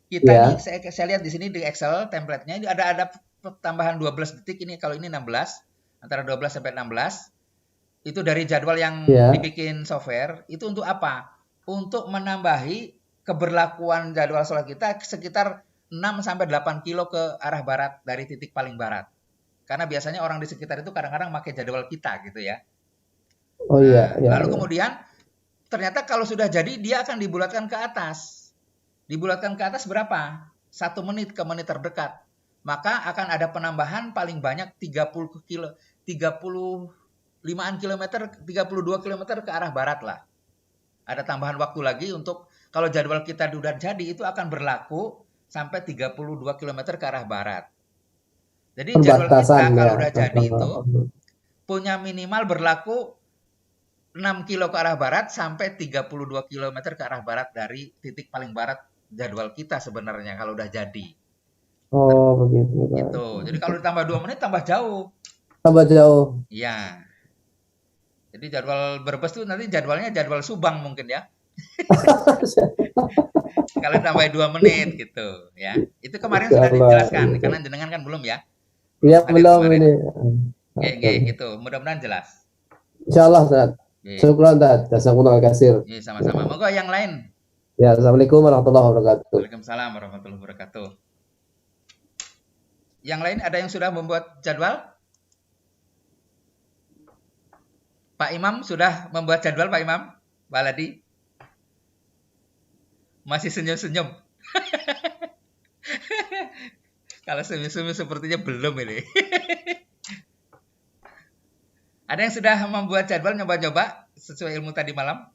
S1: Kita nih, saya lihat di sini di Excel template-nya ini ada tambahan 12 detik ini, kalau ini 16, antara 12 sampai 16. Itu dari jadwal yang dibikin software, itu untuk apa? Untuk menambahi keberlakuan jadwal sholat kita sekitar 6 sampai 8 kilo ke arah barat dari titik paling barat. Karena biasanya orang di sekitar itu kadang-kadang pakai jadwal kita gitu ya.
S3: Oh iya.
S1: Lalu kemudian ternyata kalau sudah jadi dia akan dibulatkan ke atas. Dibulatkan ke atas berapa? 1 menit ke menit terdekat. Maka akan ada penambahan paling banyak 30 kilo, 35-an kilometer, 32 kilometer ke arah barat lah. Ada tambahan waktu lagi untuk kalau jadwal kita sudah jadi itu akan berlaku sampai 32 km ke arah barat. Jadi jadwal kita kalau udah jadi itu punya minimal berlaku 6 kilo ke arah barat sampai 32 km ke arah barat dari titik paling barat jadwal kita sebenarnya kalau udah jadi.
S3: Oh, begitu.
S1: Gitu. Jadi kalau ditambah 2 menit tambah jauh.
S3: Tambah jauh.
S1: Iya. Jadi jadwal Brebes tuh nanti jadwalnya jadwal Subang mungkin ya. Kalau tambah 2 menit gitu ya. Itu kemarin sudah dijelaskan karena jenengan kan belum ya.
S3: Iya belum ini.
S1: Oke, gitu. Mudah-mudahan jelas.
S3: Insyaallah Ustaz. Syukran Ustaz. Jazakumullah khairan.
S1: Iya, sama-sama. Moga yang lain.
S3: Ya, Assalamualaikum warahmatullahi wabarakatuh.
S1: Waalaikumsalam warahmatullahi wabarakatuh. Yang lain ada yang sudah membuat jadwal? Pak Imam sudah membuat jadwal, Pak Imam? Pak Ladi? Masih senyum-senyum. Kalau senyum-senyum sepertinya belum ini. Ada yang sudah membuat jadwal nyoba-nyoba sesuai ilmu tadi malam?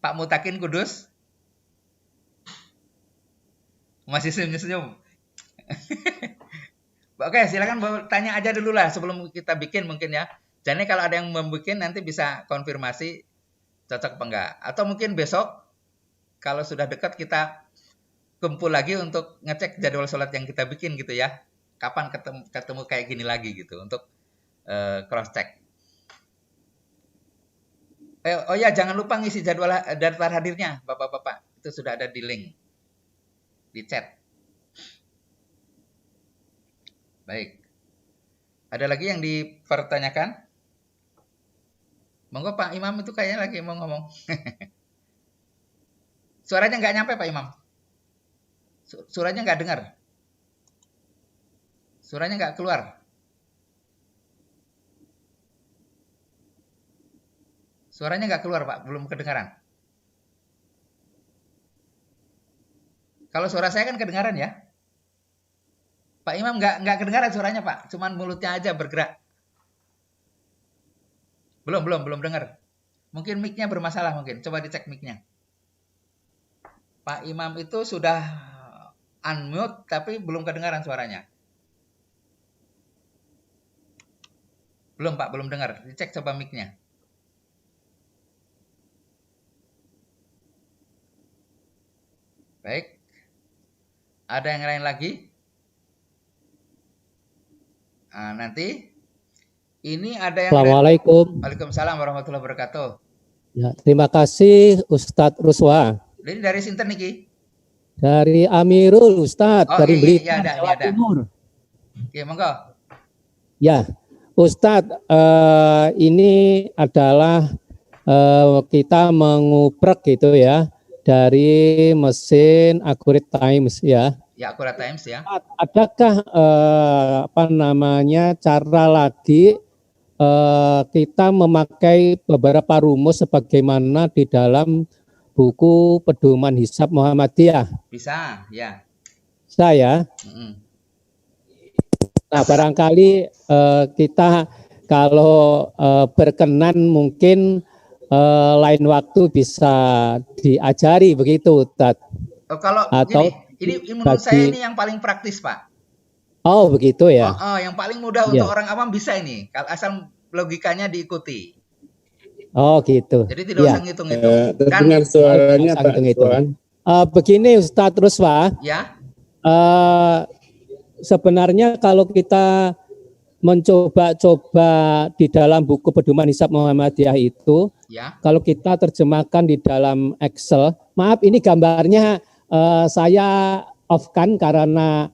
S1: Pak Mutakin Kudus? Masih senyum-senyum. Oke, silakan tanya aja dulu lah sebelum kita bikin mungkin ya. Jadi kalau ada yang membuat nanti bisa konfirmasi cocok apa enggak. Atau mungkin besok kalau sudah dekat kita kumpul lagi untuk ngecek jadwal sholat yang kita bikin gitu ya. kapan ketemu kayak gini lagi gitu untuk cross check. Oh ya, jangan lupa ngisi daftar hadirnya, Bapak-bapak. Itu sudah ada di link di chat. Baik. Ada lagi yang dipertanyakan? Monggo Pak Imam, itu kayaknya lagi mau ngomong. Suaranya nggak nyampe Pak Imam. Suaranya nggak dengar. Suaranya nggak keluar. Suaranya nggak keluar Pak, belum kedengaran. Kalau suara saya kan kedengaran ya. Pak Imam nggak kedengaran suaranya Pak, cuman mulutnya aja bergerak. Belum dengar. Mungkin mic-nya bermasalah mungkin. Coba dicek mic-nya. Pak Imam itu sudah unmute tapi belum kedengaran suaranya. Belum Pak, belum dengar. Dicek coba mic-nya. Baik. Ada yang lain lagi? Nah, nanti ini ada yang
S4: Assalamualaikum.
S1: Waalaikumsalam warahmatullahi wabarakatuh.
S4: Ya, terima kasih Ustadz Ruswa.
S1: Ini dari Sinten niki?
S4: Dari Amirul Ustadz,
S1: Oh,
S4: dari
S1: iya,
S4: Blitar,
S1: ada,
S4: Jawa
S1: ada.
S4: Timur.
S1: Oke, monggo.
S4: Ya, Ustadz, ini adalah kita menguprek gitu ya dari mesin Accurate Times ya.
S1: Ya, Accurate Times ya.
S4: Adakah cara lagi kita memakai beberapa rumus sebagaimana di dalam buku Pedoman Hisab Muhammadiyah?
S1: Bisa, ya.
S4: Saya. Nah, barangkali kita kalau berkenan mungkin lain waktu bisa diajari begitu, Ustaz.
S1: Kalau
S4: atau
S1: ini menurut saya ini yang paling praktis, Pak.
S4: Oh, begitu ya.
S1: Yang paling mudah untuk orang awam bisa ini, kalau asal logikanya diikuti.
S4: Oh, gitu.
S1: Jadi tidak usah ngitung-ngitung.
S2: Dengan suaranya Pak Tuan.
S4: Begini Ustadz Ruswa.
S1: Ya.
S4: Sebenarnya kalau kita mencoba-coba di dalam buku Pedoman Hisab Muhammadiyah itu,
S1: ya.
S4: Kalau kita terjemahkan di dalam Excel, maaf ini gambarnya saya off-kan karena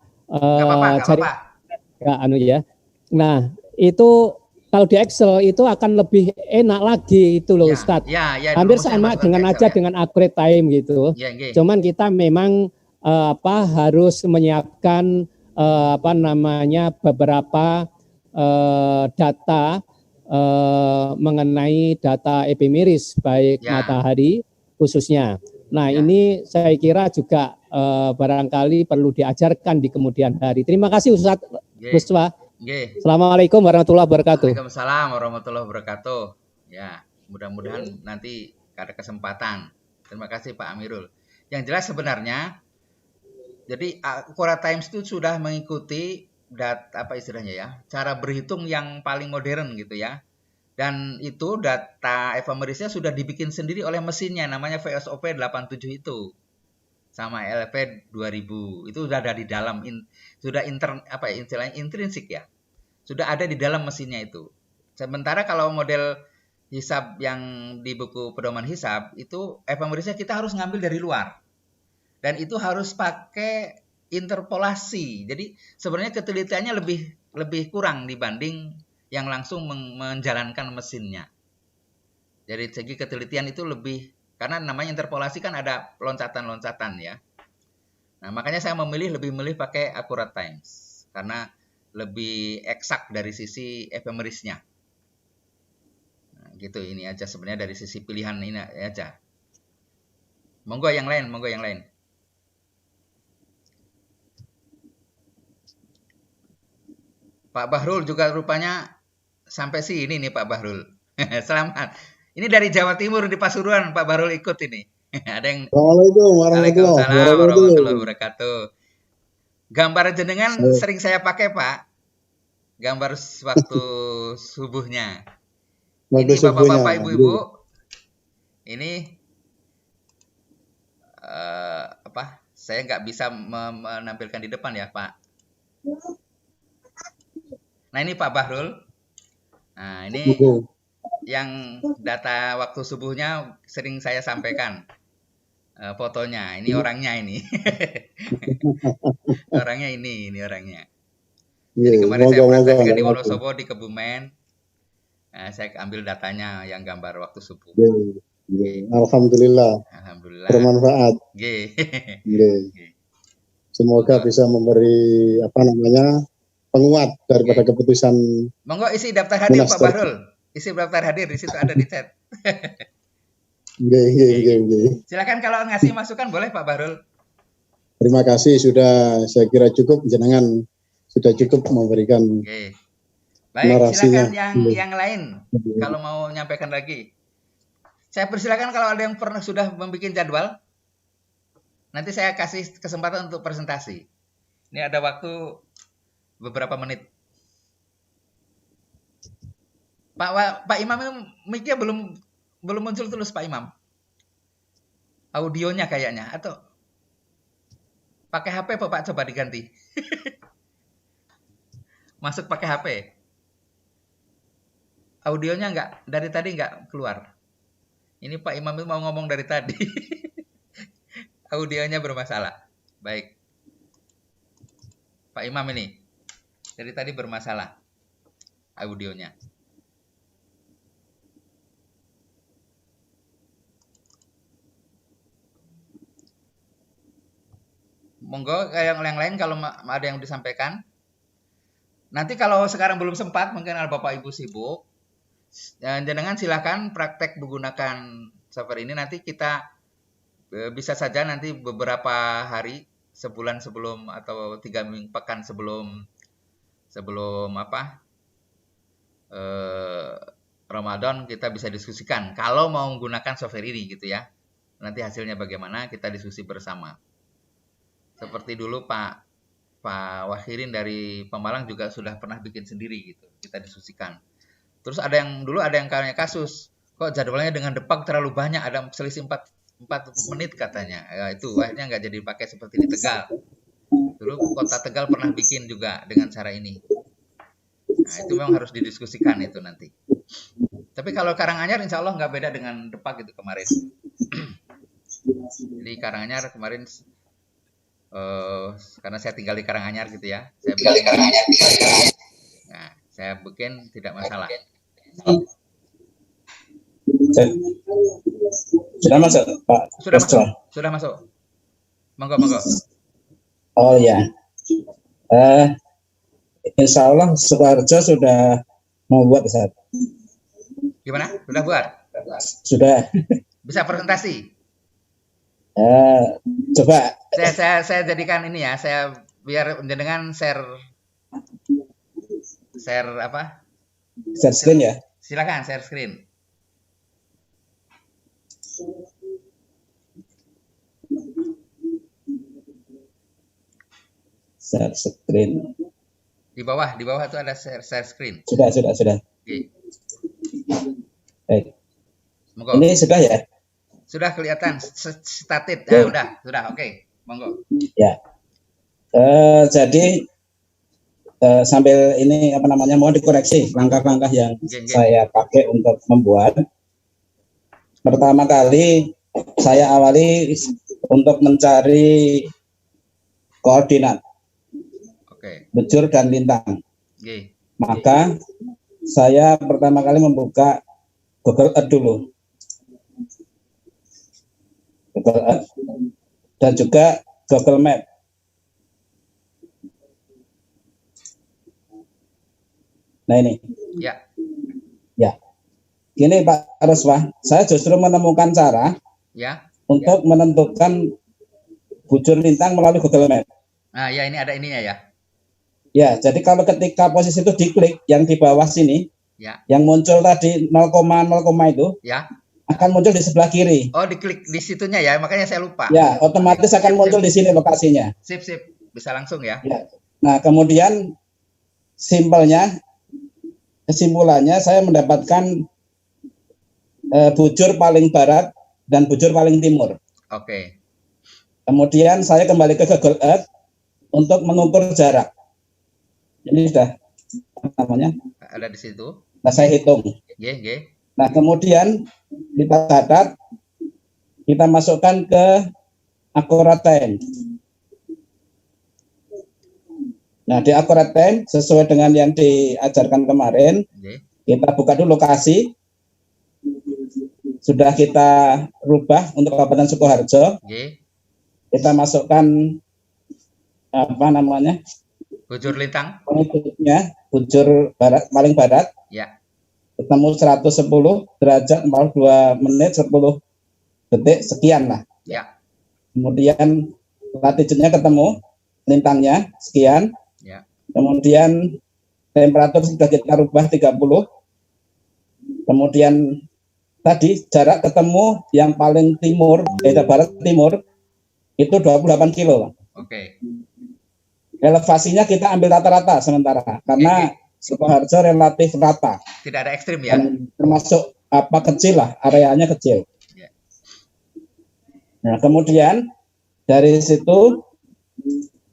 S4: ya. Nah, itu kalau di Excel itu akan lebih enak lagi itu loh Ustadz. Hampir sama dengan Excel, dengan Accurate Time gitu. Cuman kita memang harus menyiapkan beberapa data mengenai data epimeris baik matahari khususnya. Nah, ini saya kira juga barangkali perlu diajarkan di kemudian hari. Terima kasih Ustadz Ruswa. Assalamualaikum warahmatullahi wabarakatuh.
S1: Waalaikumsalam warahmatullahi wabarakatuh. Ya, mudah-mudahan nanti ada kesempatan. Terima kasih Pak Amirul. Yang jelas sebenarnya, jadi Accurate Times itu sudah mengikuti cara berhitung yang paling modern gitu ya. Dan itu data epimerisnya sudah dibikin sendiri oleh mesinnya, namanya VSOP 87 itu. Sama LP 2000. Itu sudah ada di dalam istilahnya intrinsik ya. Sudah ada di dalam mesinnya itu. Sementara kalau model hisab yang di buku Pedoman Hisab itu epimerisnya kita harus ngambil dari luar. Dan itu harus pakai interpolasi. Jadi sebenarnya ketelitiannya lebih kurang dibanding yang langsung menjalankan mesinnya. Jadi segi ketelitian itu lebih, karena namanya interpolasi kan ada loncatan-loncatan ya. Nah, makanya saya lebih memilih pakai Accurate Times karena lebih eksak dari sisi epimerisnya. Nah, gitu ini aja sebenarnya dari sisi pilihan ini aja. Monggo yang lain. Pak Bahrul juga rupanya sampai sini nih Pak Bahrul. Selamat. Ini dari Jawa Timur di Pasuruan Pak Bahrul ikut ini. Ada yang Waalaikumsalam warahmatullahi wabarakatuh. Gambar jenengan sering saya pakai Pak. Gambar waktu subuhnya. Ini Bapak-bapak Ibu-ibu. Ini saya nggak bisa menampilkan di depan ya Pak. Nah ini Pak Bahrul. Nah ini yang data waktu subuhnya sering saya sampaikan. Fotonya, ini orangnya ini. Orangnya ini orangnya. Jadi kemarin saya praktekkan di Wonosobo, di Kebumen. Nah, saya ambil datanya yang gambar waktu subuh.
S5: Alhamdulillah.
S1: Alhamdulillah.
S5: Bermanfaat. Semoga bisa memberi penguat daripada keputusan.
S1: Monggo isi daftar hadir Pak Bahrul. Isi daftar hadir di situ ada di chat. Silakan kalau ngasih masukan boleh Pak Bahrul.
S5: Terima kasih sudah, saya kira cukup, jenengan sudah cukup memberikan
S1: baik, silakan yang lain kalau mau menyampaikan lagi. Saya persilakan kalau ada yang sudah membuat jadwal. Nanti saya kasih kesempatan untuk presentasi. Ini ada waktu beberapa menit. Pak Imam, mic-nya belum muncul terus Pak Imam. Audionya kayaknya atau pakai HP apa Pak, coba diganti. Masuk pakai HP. Audionya dari tadi nggak keluar. Ini Pak Imam mau ngomong dari tadi. Audionya bermasalah. Baik. Pak Imam ini dari tadi bermasalah audionya. Monggo yang lain kalau ada yang disampaikan. Nanti kalau sekarang belum sempat, mungkin Bapak Ibu sibuk. Jangan silakan praktek menggunakan software ini. Nanti kita bisa saja nanti beberapa hari, sebulan sebelum atau 3 pekan sebelum Ramadan kita bisa diskusikan. Kalau mau menggunakan software ini gitu ya. Nanti hasilnya bagaimana kita diskusi bersama. Seperti dulu Pak Wahirin dari Pemalang juga sudah pernah bikin sendiri gitu. Kita diskusikan. Terus ada yang kayak kasus, kok jadwalnya dengan Depak terlalu banyak, ada selisih 4 menit katanya. Ya, itu akhirnya nggak jadi pakai seperti di Tegal. Dulu Kota Tegal pernah bikin juga dengan cara ini. Nah, itu memang harus didiskusikan itu nanti. Tapi kalau Karanganyar insya Allah nggak beda dengan Depak itu kemarin. Jadi Karanganyar kemarin karena saya tinggal di Karanganyar gitu ya. Saya bikin tidak masalah.
S6: Sudah masuk, Pak?
S1: Sudah masuk. Monggo.
S6: Oh ya. Insya Allah Sukoharjo sudah membuat, Ustaz.
S1: Gimana? Sudah buat?
S6: Sudah.
S1: Bisa presentasi?
S6: Coba.
S1: Saya jadikan ini ya. Saya biar dengan share apa?
S6: Share screen ya.
S1: Silakan share screen.
S6: Share screen.
S1: Di bawah itu ada share screen.
S6: Sudah.
S1: Oke.
S6: Baik.
S1: Monggo.
S6: Ini sudah ya?
S1: Sudah kelihatan statit. Ya, sudah. Oke. Monggo.
S6: Ya. Jadi sambil ini mohon dikoreksi langkah-langkah yang saya pakai untuk membuat. Pertama kali saya awali untuk mencari koordinat. Bujur dan lintang. Maka saya pertama kali membuka Google Earth dulu. Google Earth dan juga Google Map. Nah ini. Ya. Gini Pak Ruswah, saya justru menemukan cara untuk menentukan bujur lintang melalui Google Map.
S1: Nah ya, ini ada ininya ya.
S6: Ya, jadi kalau ketika posisi itu diklik yang di bawah sini, yang muncul tadi 0,0 itu, akan muncul di sebelah kiri.
S1: Oh, diklik di situnya ya, makanya saya lupa.
S6: Ya, otomatis akan muncul di sini lokasinya.
S1: Sip, bisa langsung ya.
S6: Nah, kemudian kesimpulannya saya mendapatkan bujur paling barat dan bujur paling timur.
S1: Oke.
S6: Kemudian saya kembali ke Google Earth untuk mengukur jarak. Ini sudah namanya?
S1: Ada di situ.
S6: Nah, saya hitung. Nah, kemudian kita catat, kita masukkan ke Accurate Time. Nah, di Accurate Time sesuai dengan yang diajarkan kemarin, kita buka dulu lokasi. Sudah kita rubah untuk Kabupaten Sukoharjo. Kita masukkan apa namanya?
S1: Bujur lintang.
S6: Pengikutnya bujur barat, paling barat.
S1: Ya.
S6: Ketemu 110 derajat 42 menit 10 detik sekian lah.
S1: Ya.
S6: Kemudian latitude-nya ketemu, lintangnya sekian.
S1: Ya.
S6: Kemudian temperatur sudah kita rubah 30. Kemudian tadi jarak ketemu yang paling timur, barat timur itu 28 kilo.
S1: Oke.
S6: Elevasinya kita ambil rata-rata sementara karena Sukoharjo relatif rata.
S1: Tidak ada ekstrim ya.
S6: Termasuk apa kecil lah, areanya kecil.
S1: Ya.
S6: Nah, kemudian dari situ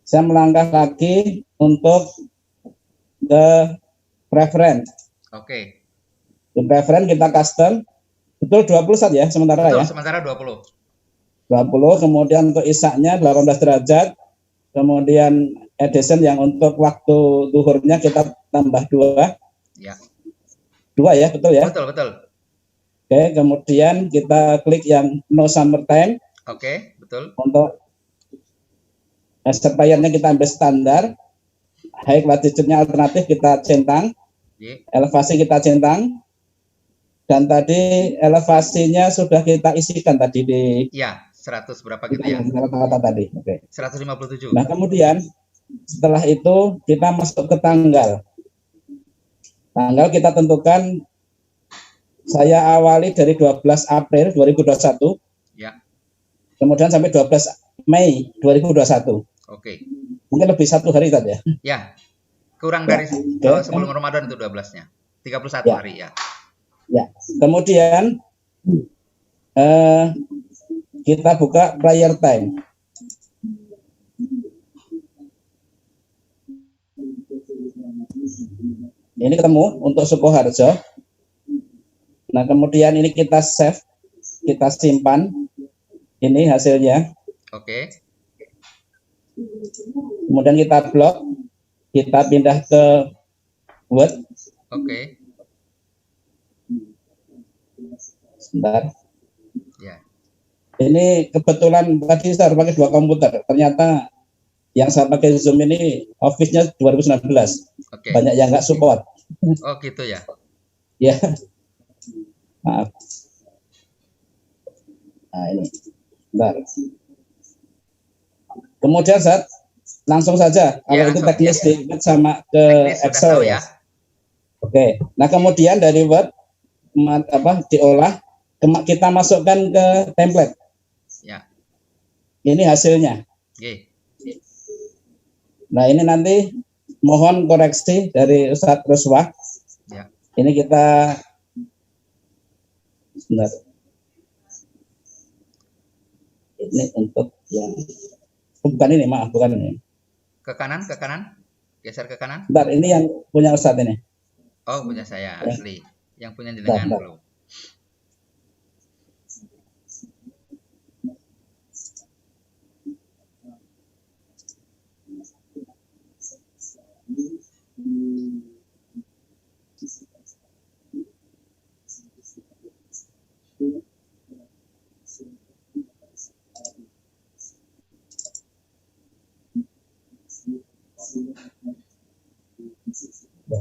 S6: saya melangkah lagi untuk ke preference.
S1: Oke.
S6: Di preference kita custom. Betul 20 saat ya sementara.
S1: Betul,
S6: ya.
S1: Sementara 20.
S6: 20, kemudian untuk isaknya 18 derajat. Kemudian edition yang untuk waktu duhurnya kita tambah 2.
S1: Ya.
S6: 2 ya, betul ya?
S1: Betul.
S6: Oke, kemudian kita klik yang no summer time.
S1: Oke, betul.
S6: Untuk expirednya kita ambil standar. High latitude-nya alternatif kita centang. Elevasi kita centang. Dan tadi elevasinya sudah kita isikan tadi di...
S1: Ya, 100 berapa gitu ya?
S6: Rata-rata tadi. Oke.
S1: 157.
S6: Nah, kemudian setelah itu kita masuk ke tanggal. Tanggal kita tentukan, saya awali dari 12 April 2021.
S1: Ya.
S6: Kemudian sampai 12 Mei 2021.
S1: Oke.
S6: Mungkin lebih 1 hari tadi ya.
S1: Ya. Kurang dari sebelum Ramadan itu 12-nya. 31 hari ya.
S6: Ya. Kemudian kita buka prayer time. Ini ketemu untuk Sukoharjo. Nah, kemudian ini kita save, kita simpan. Ini hasilnya.
S1: Oke.
S6: Kemudian kita blok, kita pindah ke Word.
S1: Oke.
S6: Sebentar.
S1: Ya.
S6: Ini kebetulan tadi saya pakai 2 komputer. Ternyata yang saya pakai Zoom ini Office-nya 2019.
S1: Oke.
S6: Banyak yang nggak support.
S1: Oh gitu ya.
S6: Ya. Maaf. Nah ini. Bentar. Kemudian saat langsung saja. Kalau itu teknis di Word sama ke Excel ya. Oke. Nah kemudian dari Word diolah, kita masukkan ke template.
S1: Ya.
S6: Ini hasilnya.
S1: Oke.
S6: Nah ini nanti mohon koreksi dari Ustadz Ruswah.
S1: Ya.
S6: Ini kita sebentar. Ini untuk yang bukan ini, maaf, bukan ini.
S1: Ke kanan, geser ke kanan.
S6: Bentar, ini yang punya Ustadz ini.
S1: Oh, punya saya asli. Yang punya jenengan belum.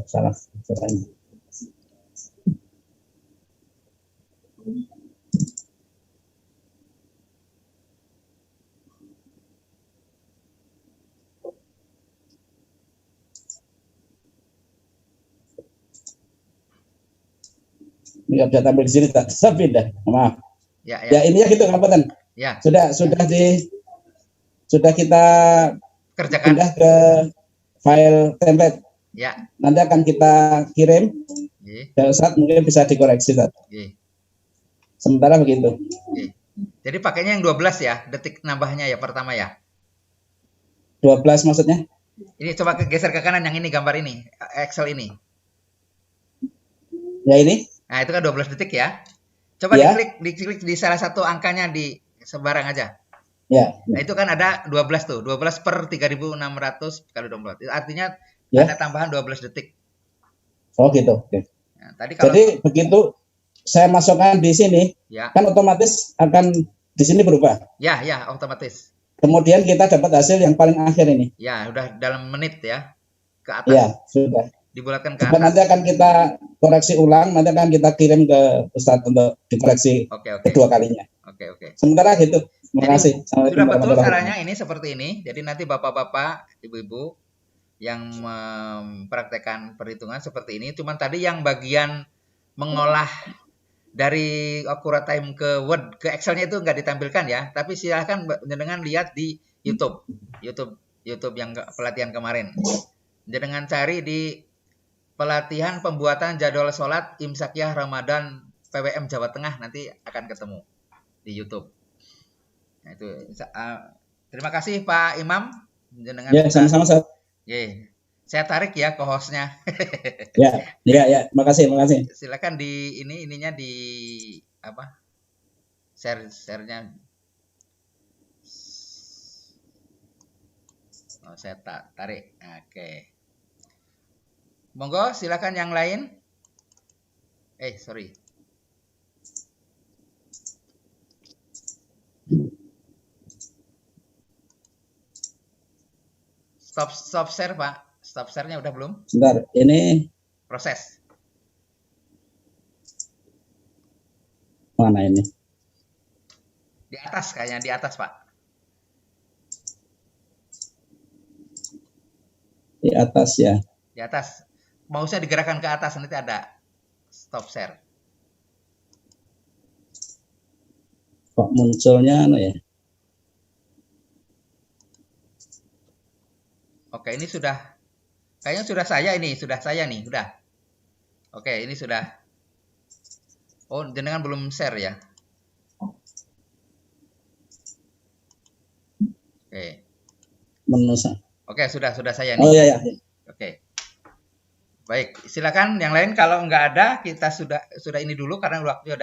S6: Salah. Ini nggak bisa tampil di sini, tak pindah. Maaf. Ya ini ya gitu, Kabupaten.
S1: Ya.
S6: Sudah kita
S1: kerjakan.
S6: Pindah ke file template.
S1: Ya.
S6: Nanti akan kita kirim. Dan saat mungkin bisa dikoreksi, Ustaz. Sementara begitu.
S1: Jadi pakainya yang 12 ya, detik nambahnya ya pertama ya.
S6: 12 maksudnya?
S1: Ini coba geser ke kanan yang ini, gambar ini, Excel ini.
S6: Ya ini.
S1: Nah, itu kan 12 detik ya. Coba
S6: ya.
S1: diklik di salah satu angkanya di sembarang aja.
S6: Ya.
S1: Nah, itu kan ada 12 tuh. 12 per 3.600 kali 24. Itu artinya
S6: ya.
S1: ada tambahan 12 detik.
S6: Oh gitu. Oke.
S1: Nah, tadi kalau
S6: jadi begitu saya masukkan di sini,
S1: ya,
S6: kan otomatis akan di sini berubah.
S1: Ya, otomatis.
S6: Kemudian kita dapat hasil yang paling akhir ini.
S1: Ya, udah dalam menit ya. Ke atas.
S6: Ya, sudah.
S1: Dibulatkan ke
S6: atas. Nanti akan kita koreksi ulang, nanti akan kita kirim ke Ustadz untuk dikoreksi kedua kalinya.
S1: Oke.
S6: Sementara gitu. Terima kasih.
S1: Sudah betul caranya ini seperti ini. Jadi nanti bapak-bapak, ibu-ibu yang mempraktekkan perhitungan seperti ini. Cuman tadi yang bagian mengolah dari Accurate Time ke Word ke Excelnya itu nggak ditampilkan ya, tapi silahkan dengan lihat di YouTube yang pelatihan kemarin. Dengan cari di pelatihan pembuatan jadwal sholat Imsakiyah Ramadan PWM Jawa Tengah, nanti akan ketemu di YouTube. Nah, itu terima kasih Pak Imam.
S6: Ya, sama-sama.
S1: Saya tarik ya ke hostnya.
S6: ya. Makasih.
S1: Silakan di ininya di apa? Share-nya. Oh, saya tarik. Oke. Monggo, silakan yang lain. Sorry. Stop share, Pak. Stop share-nya udah belum?
S6: Sebentar, ini
S1: proses.
S6: Mana ini?
S1: Di atas kayaknya, di atas, Pak.
S6: Di atas ya.
S1: Di atas. Mouse-nya digerakkan ke atas, nanti ada stop share.
S6: Kok munculnya ya?
S1: Oke, ini sudah. Kayaknya sudah saya nih, udah. Oke, ini sudah. Oh, jenengan belum share ya? Oke.
S6: Menu.
S1: Oke, sudah saya nih.
S6: Oh iya.
S1: Oke. Baik, silakan yang lain kalau nggak ada kita sudah ini dulu karena waktu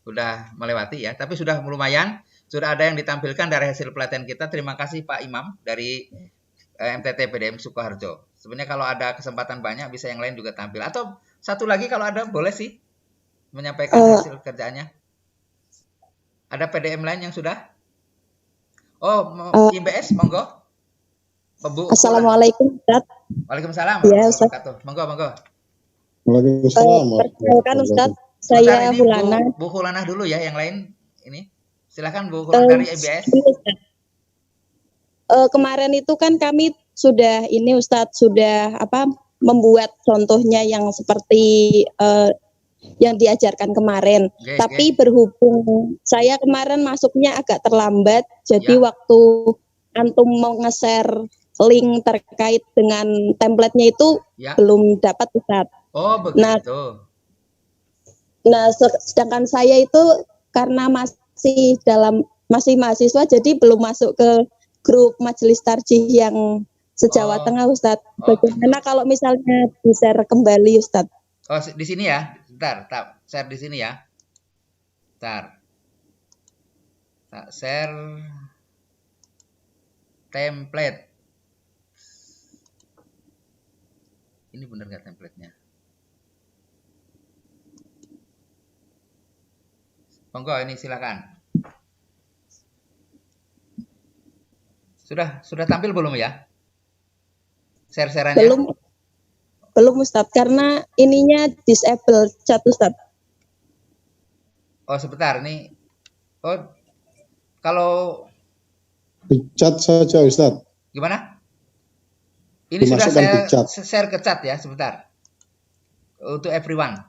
S1: udah melewati ya, tapi sudah lumayan, sudah ada yang ditampilkan dari hasil pelatihan kita. Terima kasih Pak Imam dari MTT PDM Sukoharjo. Sebenarnya kalau ada kesempatan banyak bisa yang lain juga tampil. Atau satu lagi kalau ada boleh sih menyampaikan hasil kerjaannya. Ada PDM lain yang sudah? Oh, IBS monggo.
S7: Assalamualaikum Ustaz.
S1: Waalaikumsalam. Ya, Ustaz. Monggo.
S5: Waalaikumsalam.
S7: Perkenalkan Ustaz, saya Hulana.
S1: Bu Hulana dulu ya, yang lain ini. Silakan Bu Hulana dari IBS.
S7: Kemarin itu kan kami sudah membuat contohnya yang seperti yang diajarkan kemarin. Tapi berhubung saya kemarin masuknya agak terlambat, jadi waktu antum mau nge-share link terkait dengan template-nya itu belum dapat Ustaz.
S1: Oh, begitu.
S7: Nah, sedangkan saya itu karena masih mahasiswa jadi belum masuk ke grup majelis tarjih yang se-Jawa Tengah Ustadz. Bagaimana kalau misalnya di-share kembali Ustadz?
S1: Oh, di sini ya. Bentar, share di sini ya. Bentar. Share template. Ini benar nggak template-nya? Monggo, ini silakan. Sudah tampil belum ya? Share-sharannya?
S7: Belum Ustadz, karena ininya disable chat Ustadz.
S1: Oh, sebentar nih. Oh, kalau
S5: di chat saja Ustadz.
S1: Gimana? Ini sudah saya share ke chat ya, sebentar. Untuk everyone.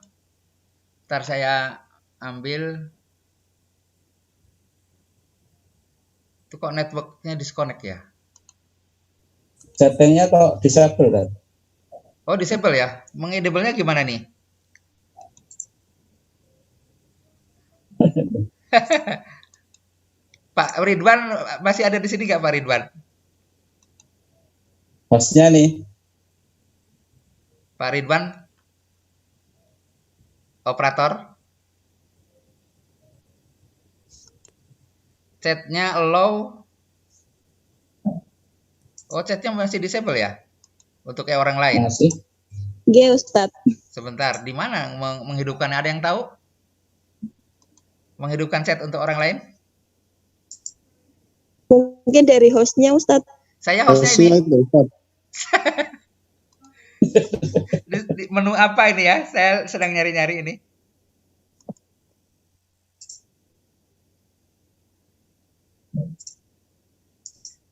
S1: Ntar saya ambil. Itu kok networknya disconnect ya?
S6: Settingnya kok disable kan?
S1: Oh, disable ya? Mengedable-nya gimana nih? Pak Ridwan masih ada di sini nggak Pak Ridwan?
S6: Hostnya nih.
S1: Pak Ridwan, operator. Chatnya allow. Oh, chatnya masih disable ya? Untuk kayak orang lain?
S6: Masih.
S7: Iya, Ustadz.
S1: Sebentar, di mana menghidupkan? Ada yang tahu? Menghidupkan chat untuk orang lain?
S7: Mungkin dari hostnya, Ustadz.
S1: Saya hostnya ini. Di menu apa ini ya? Saya sedang nyari-nyari ini.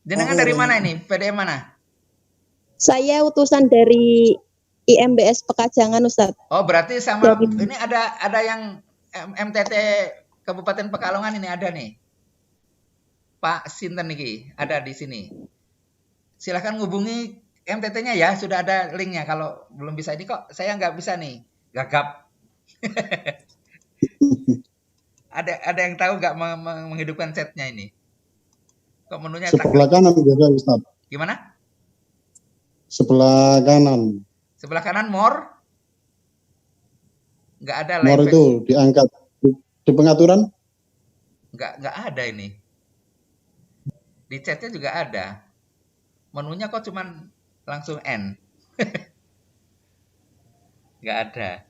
S1: Jenengan dari mana ini? PDM mana?
S7: Saya utusan dari IMBS Pekajangan, Ustadz.
S1: Oh, berarti sama ini ada yang MTT Kabupaten Pekalongan ini ada nih. Pak Sinten nih, ada di sini. Silahkan hubungi MTT-nya ya, sudah ada linknya. Kalau belum bisa ini kok saya nggak bisa nih, gagap. ada yang tahu nggak menghidupkan chatnya ini? Kok menunya
S5: sebelah kanan juga, Ustaz.
S1: Gimana?
S5: Sebelah kanan.
S1: Sebelah kanan more? Nggak ada live.
S5: More itu diangkat di pengaturan?
S1: Nggak ada ini. Di chatnya juga ada. Menunya kok cuman langsung N. Nggak ada.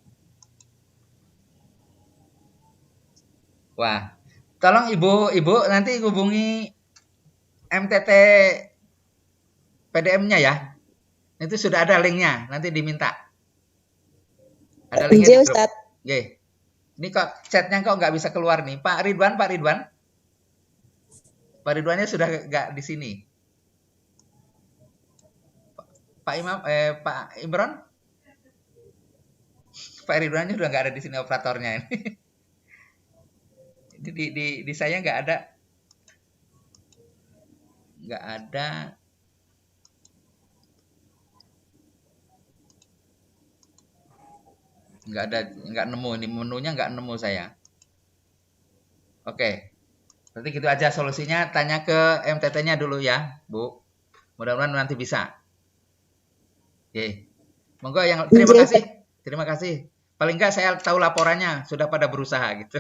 S1: Wah, tolong ibu nanti hubungi MTT PDM-nya ya. Itu sudah ada linknya, nanti diminta. Ada linknya.
S7: Ustaz.
S1: Oke. Ini kok chatnya kok nggak bisa keluar nih. Pak Ridwan. Pak Ridwannya sudah nggak di sini. Pak Imron? Pak Ridwannya udah nggak ada di sini operatornya ini. di saya nggak ada. Nggak nemu ini menunya, nggak nemu saya. Oke. Berarti gitu aja solusinya, tanya ke MTT-nya dulu ya, Bu. Mudah-mudahan nanti bisa. Oke. Monggo yang terima kasih. Paling nggak saya tahu laporannya, sudah pada berusaha gitu.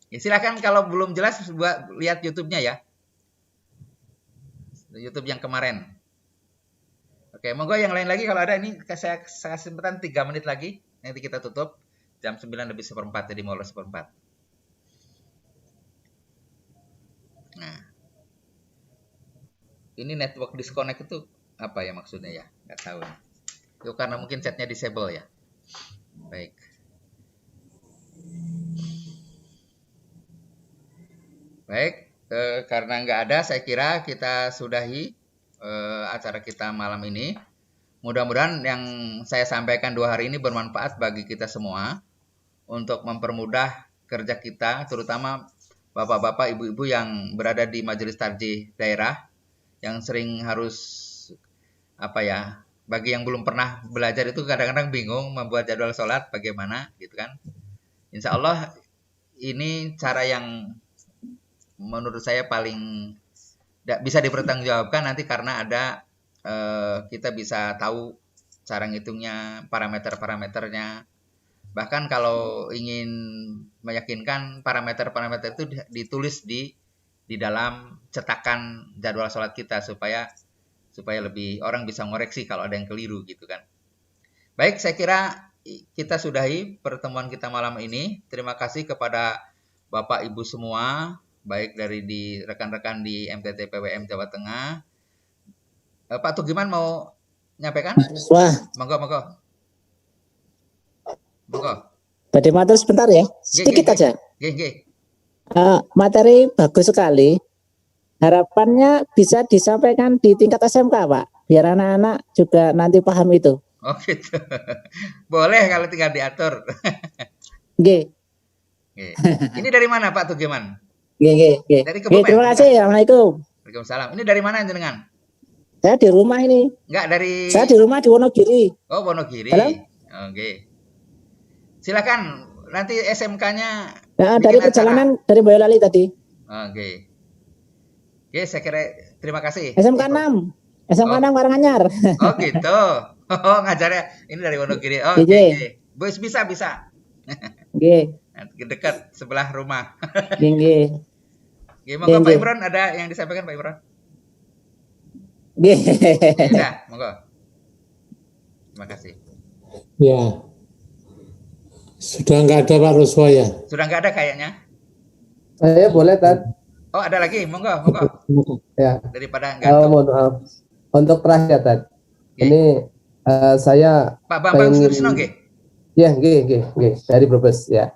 S1: Ya, silakan kalau belum jelas buat lihat YouTube-nya ya. YouTube yang kemarin. Oke, monggo yang lain lagi kalau ada, ini saya kasih kesempatan 3 menit lagi, nanti kita tutup jam 9:04 jadi mau 9:04. Nah, ini network disconnect itu apa ya maksudnya ya? Nggak tahu. Itu karena mungkin chatnya disable ya. Baik. Baik, karena nggak ada, saya kira kita sudahi acara kita malam ini. Mudah-mudahan yang saya sampaikan 2 hari ini bermanfaat bagi kita semua untuk mempermudah kerja kita, terutama bapak-bapak, ibu-ibu yang berada di majelis tarjih daerah yang sering harus bagi yang belum pernah belajar itu kadang-kadang bingung membuat jadwal sholat bagaimana gitu kan. Insya Allah ini cara yang menurut saya paling bisa dipertanggungjawabkan nanti karena ada kita bisa tahu cara ngitungnya, parameter-parameternya. Bahkan kalau ingin meyakinkan parameter-parameter itu ditulis di dalam cetakan jadwal sholat kita supaya lebih orang bisa ngoreksi kalau ada yang keliru gitu kan. Baik, saya kira kita sudahi pertemuan kita malam ini. Terima kasih kepada Bapak Ibu semua, baik dari rekan-rekan di MTT PWM Jawa Tengah. Pak Tugiman mau nyampaikan?
S8: Wah.
S1: Monggo.
S8: Tadi matur sebentar ya, sedikit aja. Materi bagus sekali. Harapannya bisa disampaikan di tingkat SMK, Pak, biar anak-anak juga nanti paham itu.
S1: Oh gitu. Boleh kalau tinggal diatur.
S8: Oke.
S1: Ini dari mana Pak Tugiman?
S8: Dari Kebumen. Terima kasih. Assalamualaikum.
S1: Waalaikumsalam. Ini dari mana jenengan?
S8: Saya di rumah ini. Saya di rumah di Wonogiri.
S1: Oh, Wonogiri. Oke. Silakan nanti SMK-nya.
S8: Nah, dari perjalanan dari Boyolali tadi.
S1: Oke. Saya kira terima kasih.
S8: SMK 6. SMA nang Karanganyar.
S1: Oh gitu. Oh ngajarnya ini dari Wonogiri. Oh oke. Bisa.
S8: Nggih.
S1: Dekat sebelah rumah.
S8: Nggih.
S1: Monggo Pak Imron, ada yang disampaikan Pak Imron?
S8: Nggih.
S1: Ya, monggo. Terima kasih.
S9: Ya. Sudah nggak ada Pak Ruswa ya?
S1: Sudah nggak ada kayaknya.
S3: Boleh Tad.
S1: Oh ada lagi, monggo.
S3: Ya.
S1: Daripada nggak.
S3: Mohon maaf. Untuk terakhir Tad. Ini saya
S1: Pak Bambang Surisno nggih.
S3: Ya, nggih. Dari Brebes ya.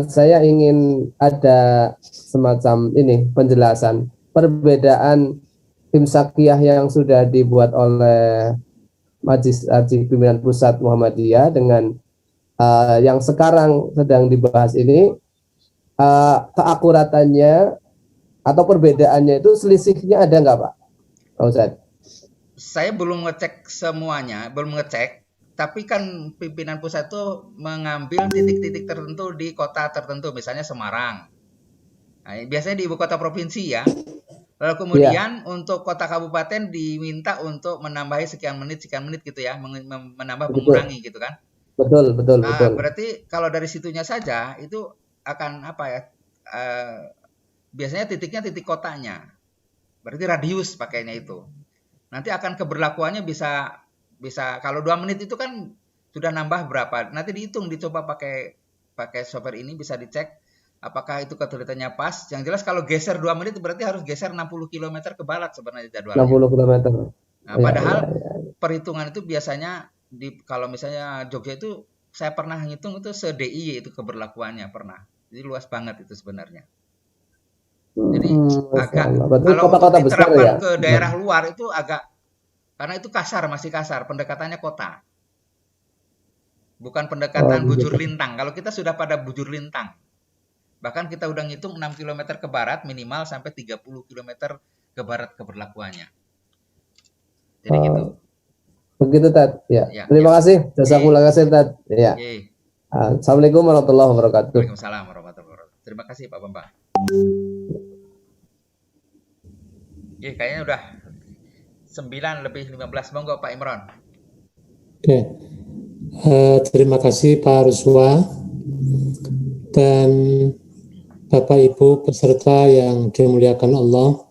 S3: Saya ingin ada semacam ini penjelasan perbedaan imsakiyah yang sudah dibuat oleh Majelis Haji Pimpinan Pusat Muhammadiyah dengan yang sekarang sedang dibahas ini, keakuratannya atau perbedaannya itu selisihnya ada nggak Pak Ustadz?
S1: Saya belum ngecek semuanya, tapi kan pimpinan pusat itu mengambil titik-titik tertentu di kota tertentu, misalnya Semarang. Nah, biasanya di ibu kota provinsi ya. Lalu kemudian untuk kota kabupaten diminta untuk menambahi sekian menit gitu ya, menambah mengurangi gitu kan.
S3: Betul.
S1: Berarti kalau dari situnya saja itu akan apa ya? Biasanya titiknya titik kotanya. Berarti radius pakainya itu. Nanti akan keberlakuannya bisa kalau 2 menit itu kan sudah nambah berapa. Nanti dihitung, dicoba pakai software ini bisa dicek apakah itu kesulitannya pas. Yang jelas kalau geser 2 menit berarti harus geser 60 km ke barat sebenarnya jadwalnya.
S3: 60 km.
S1: Nah, padahal perhitungan itu biasanya kalau misalnya Jogja itu saya pernah ngitung itu se-DIY itu keberlakuannya pernah. Jadi luas banget itu sebenarnya. Jadi kalau kota-kota besar ya ke daerah luar itu agak, karena itu masih kasar pendekatannya kota. Bukan pendekatan bujur lintang. Kalau kita sudah pada bujur lintang. Bahkan kita udah ngitung 6 km ke barat minimal sampai 30 km ke barat keberlakuannya. Jadi gitu.
S3: Begitu Tad. Ya. Terima kasih. Jazakumullah khairan Tad. Ya. Assalamualaikum warahmatullahi wabarakatuh.
S1: Waalaikumsalam warahmatullahi wabarakatuh. Terima kasih Pak Bambang. Kayaknya udah 9:15. Monggo Pak Imron.
S9: Oke. Terima kasih Pak Ruswa dan Bapak Ibu peserta yang dimuliakan Allah.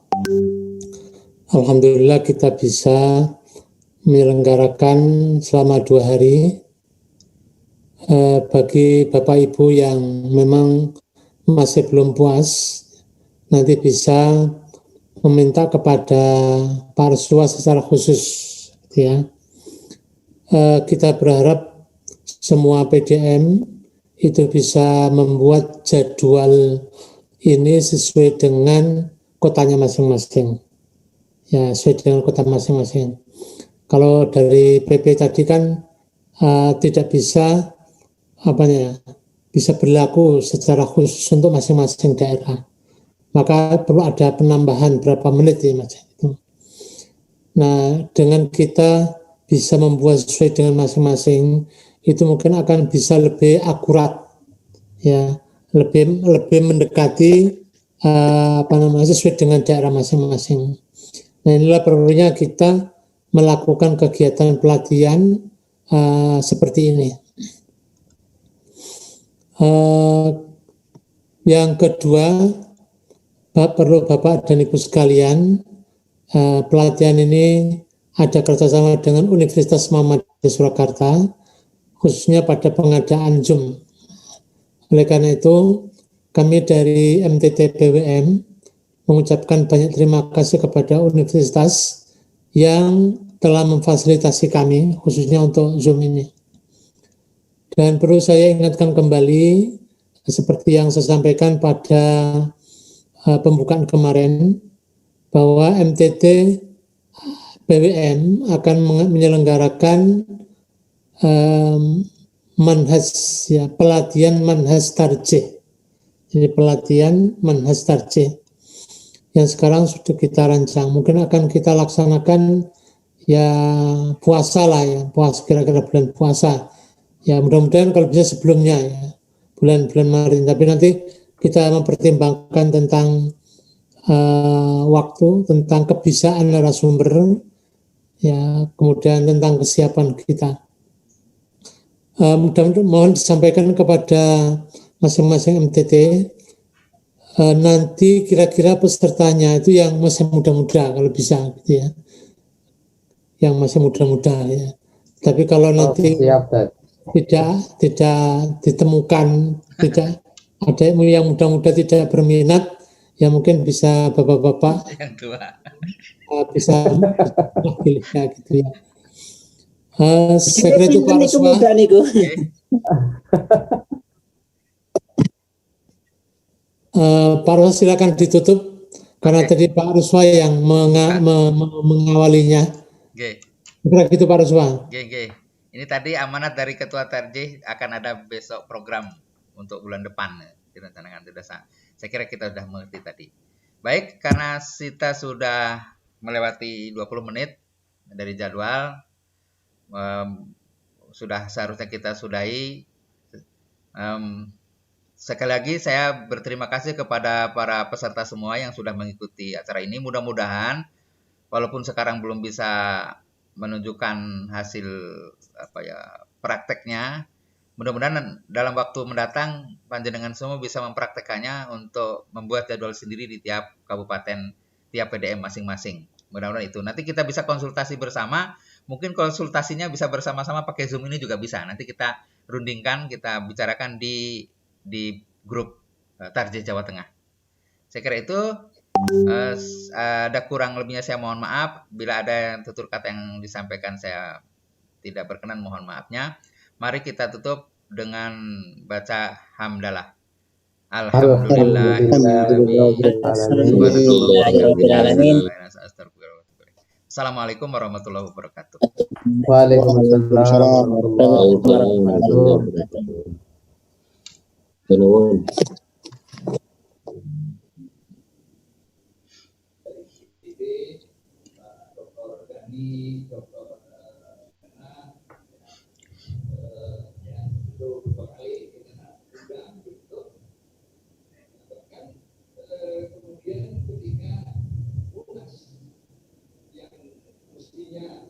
S9: Alhamdulillah kita bisa menyelenggarakan selama 2 hari. Bagi Bapak Ibu yang memang masih belum puas, nanti bisa meminta kepada Pak Ruswa secara khusus, ya. Kita berharap semua PDM itu bisa membuat jadwal ini sesuai dengan kotanya masing-masing, ya, sesuai dengan kota masing-masing. Kalau dari PP tadi kan tidak bisa bisa berlaku secara khusus untuk masing-masing daerah. Maka perlu ada penambahan berapa menit ya Mas. Nah, dengan kita bisa membuat sesuai dengan masing-masing, itu mungkin akan bisa lebih akurat, ya, lebih mendekati sesuai dengan daerah masing-masing. Nah, inilah perlunya kita melakukan kegiatan pelatihan seperti ini. Yang kedua, perlu Bapak dan Ibu sekalian, pelatihan ini ada kerjasama dengan Universitas Muhammadiyah Surakarta, khususnya pada pengadaan Zoom. Oleh karena itu, kami dari MTT BWM mengucapkan banyak terima kasih kepada universitas yang telah memfasilitasi kami, khususnya untuk Zoom ini. Dan perlu saya ingatkan kembali, seperti yang saya sampaikan pada pembukaan kemarin, bahwa MTT BWM akan menyelenggarakan manhaj, ya, pelatihan manhaj tarjih. Jadi pelatihan manhaj tarjih yang sekarang sudah kita rancang. Mungkin akan kita laksanakan ya puasa lah ya, puasa kira-kira bulan puasa. Ya mudah-mudahan kalau bisa sebelumnya ya, bulan-bulan Maret. Tapi nanti kita mempertimbangkan tentang waktu, tentang kebisaan narasumber, ya, kemudian tentang kesiapan kita. Mudah-mudahan mohon disampaikan kepada masing-masing MTT, nanti kira-kira pesertanya itu yang masih muda-muda kalau bisa gitu ya, yang masih muda-muda ya. Tapi kalau nanti tidak ditemukan, tidak ada yang muda-muda tidak berminat, ya mungkin bisa bapak-bapak
S1: yang tua
S9: bisa pilih ya gitu ya. Saya kira itu Pak Ruswa. Pak Ruswa silakan ditutup karena tadi Pak Ruswa yang mengawalinya. Kira gitu Pak Ruswa.
S1: Ini tadi amanat dari Ketua TRJ, akan ada besok program untuk bulan depan. Saya kira kita sudah mengerti tadi. Baik, karena kita sudah melewati 20 menit dari jadwal, sudah seharusnya kita sudahi. Sekali lagi saya berterima kasih kepada para peserta semua yang sudah mengikuti acara ini. Mudah-mudahan walaupun sekarang belum bisa menunjukkan hasil prakteknya, mudah-mudahan dalam waktu mendatang panjenengan semua bisa mempraktekannya untuk membuat jadwal sendiri di tiap kabupaten, tiap PDM masing-masing. Mudah-mudahan itu. Nanti kita bisa konsultasi bersama. Mungkin konsultasinya bisa bersama-sama pakai Zoom ini juga bisa. Nanti kita rundingkan, kita bicarakan di grup TRJ Jawa Tengah. Saya kira itu. Ada kurang lebihnya saya mohon maaf. Bila ada yang tutur kata yang disampaikan saya tidak berkenan, mohon maafnya. Mari kita tutup dengan baca hamdalah. Assalamualaikum warahmatullahi wabarakatuh.
S3: Waalaikumsalam warahmatullahi wabarakatuh. Kemudian ketika Unas yang mestinya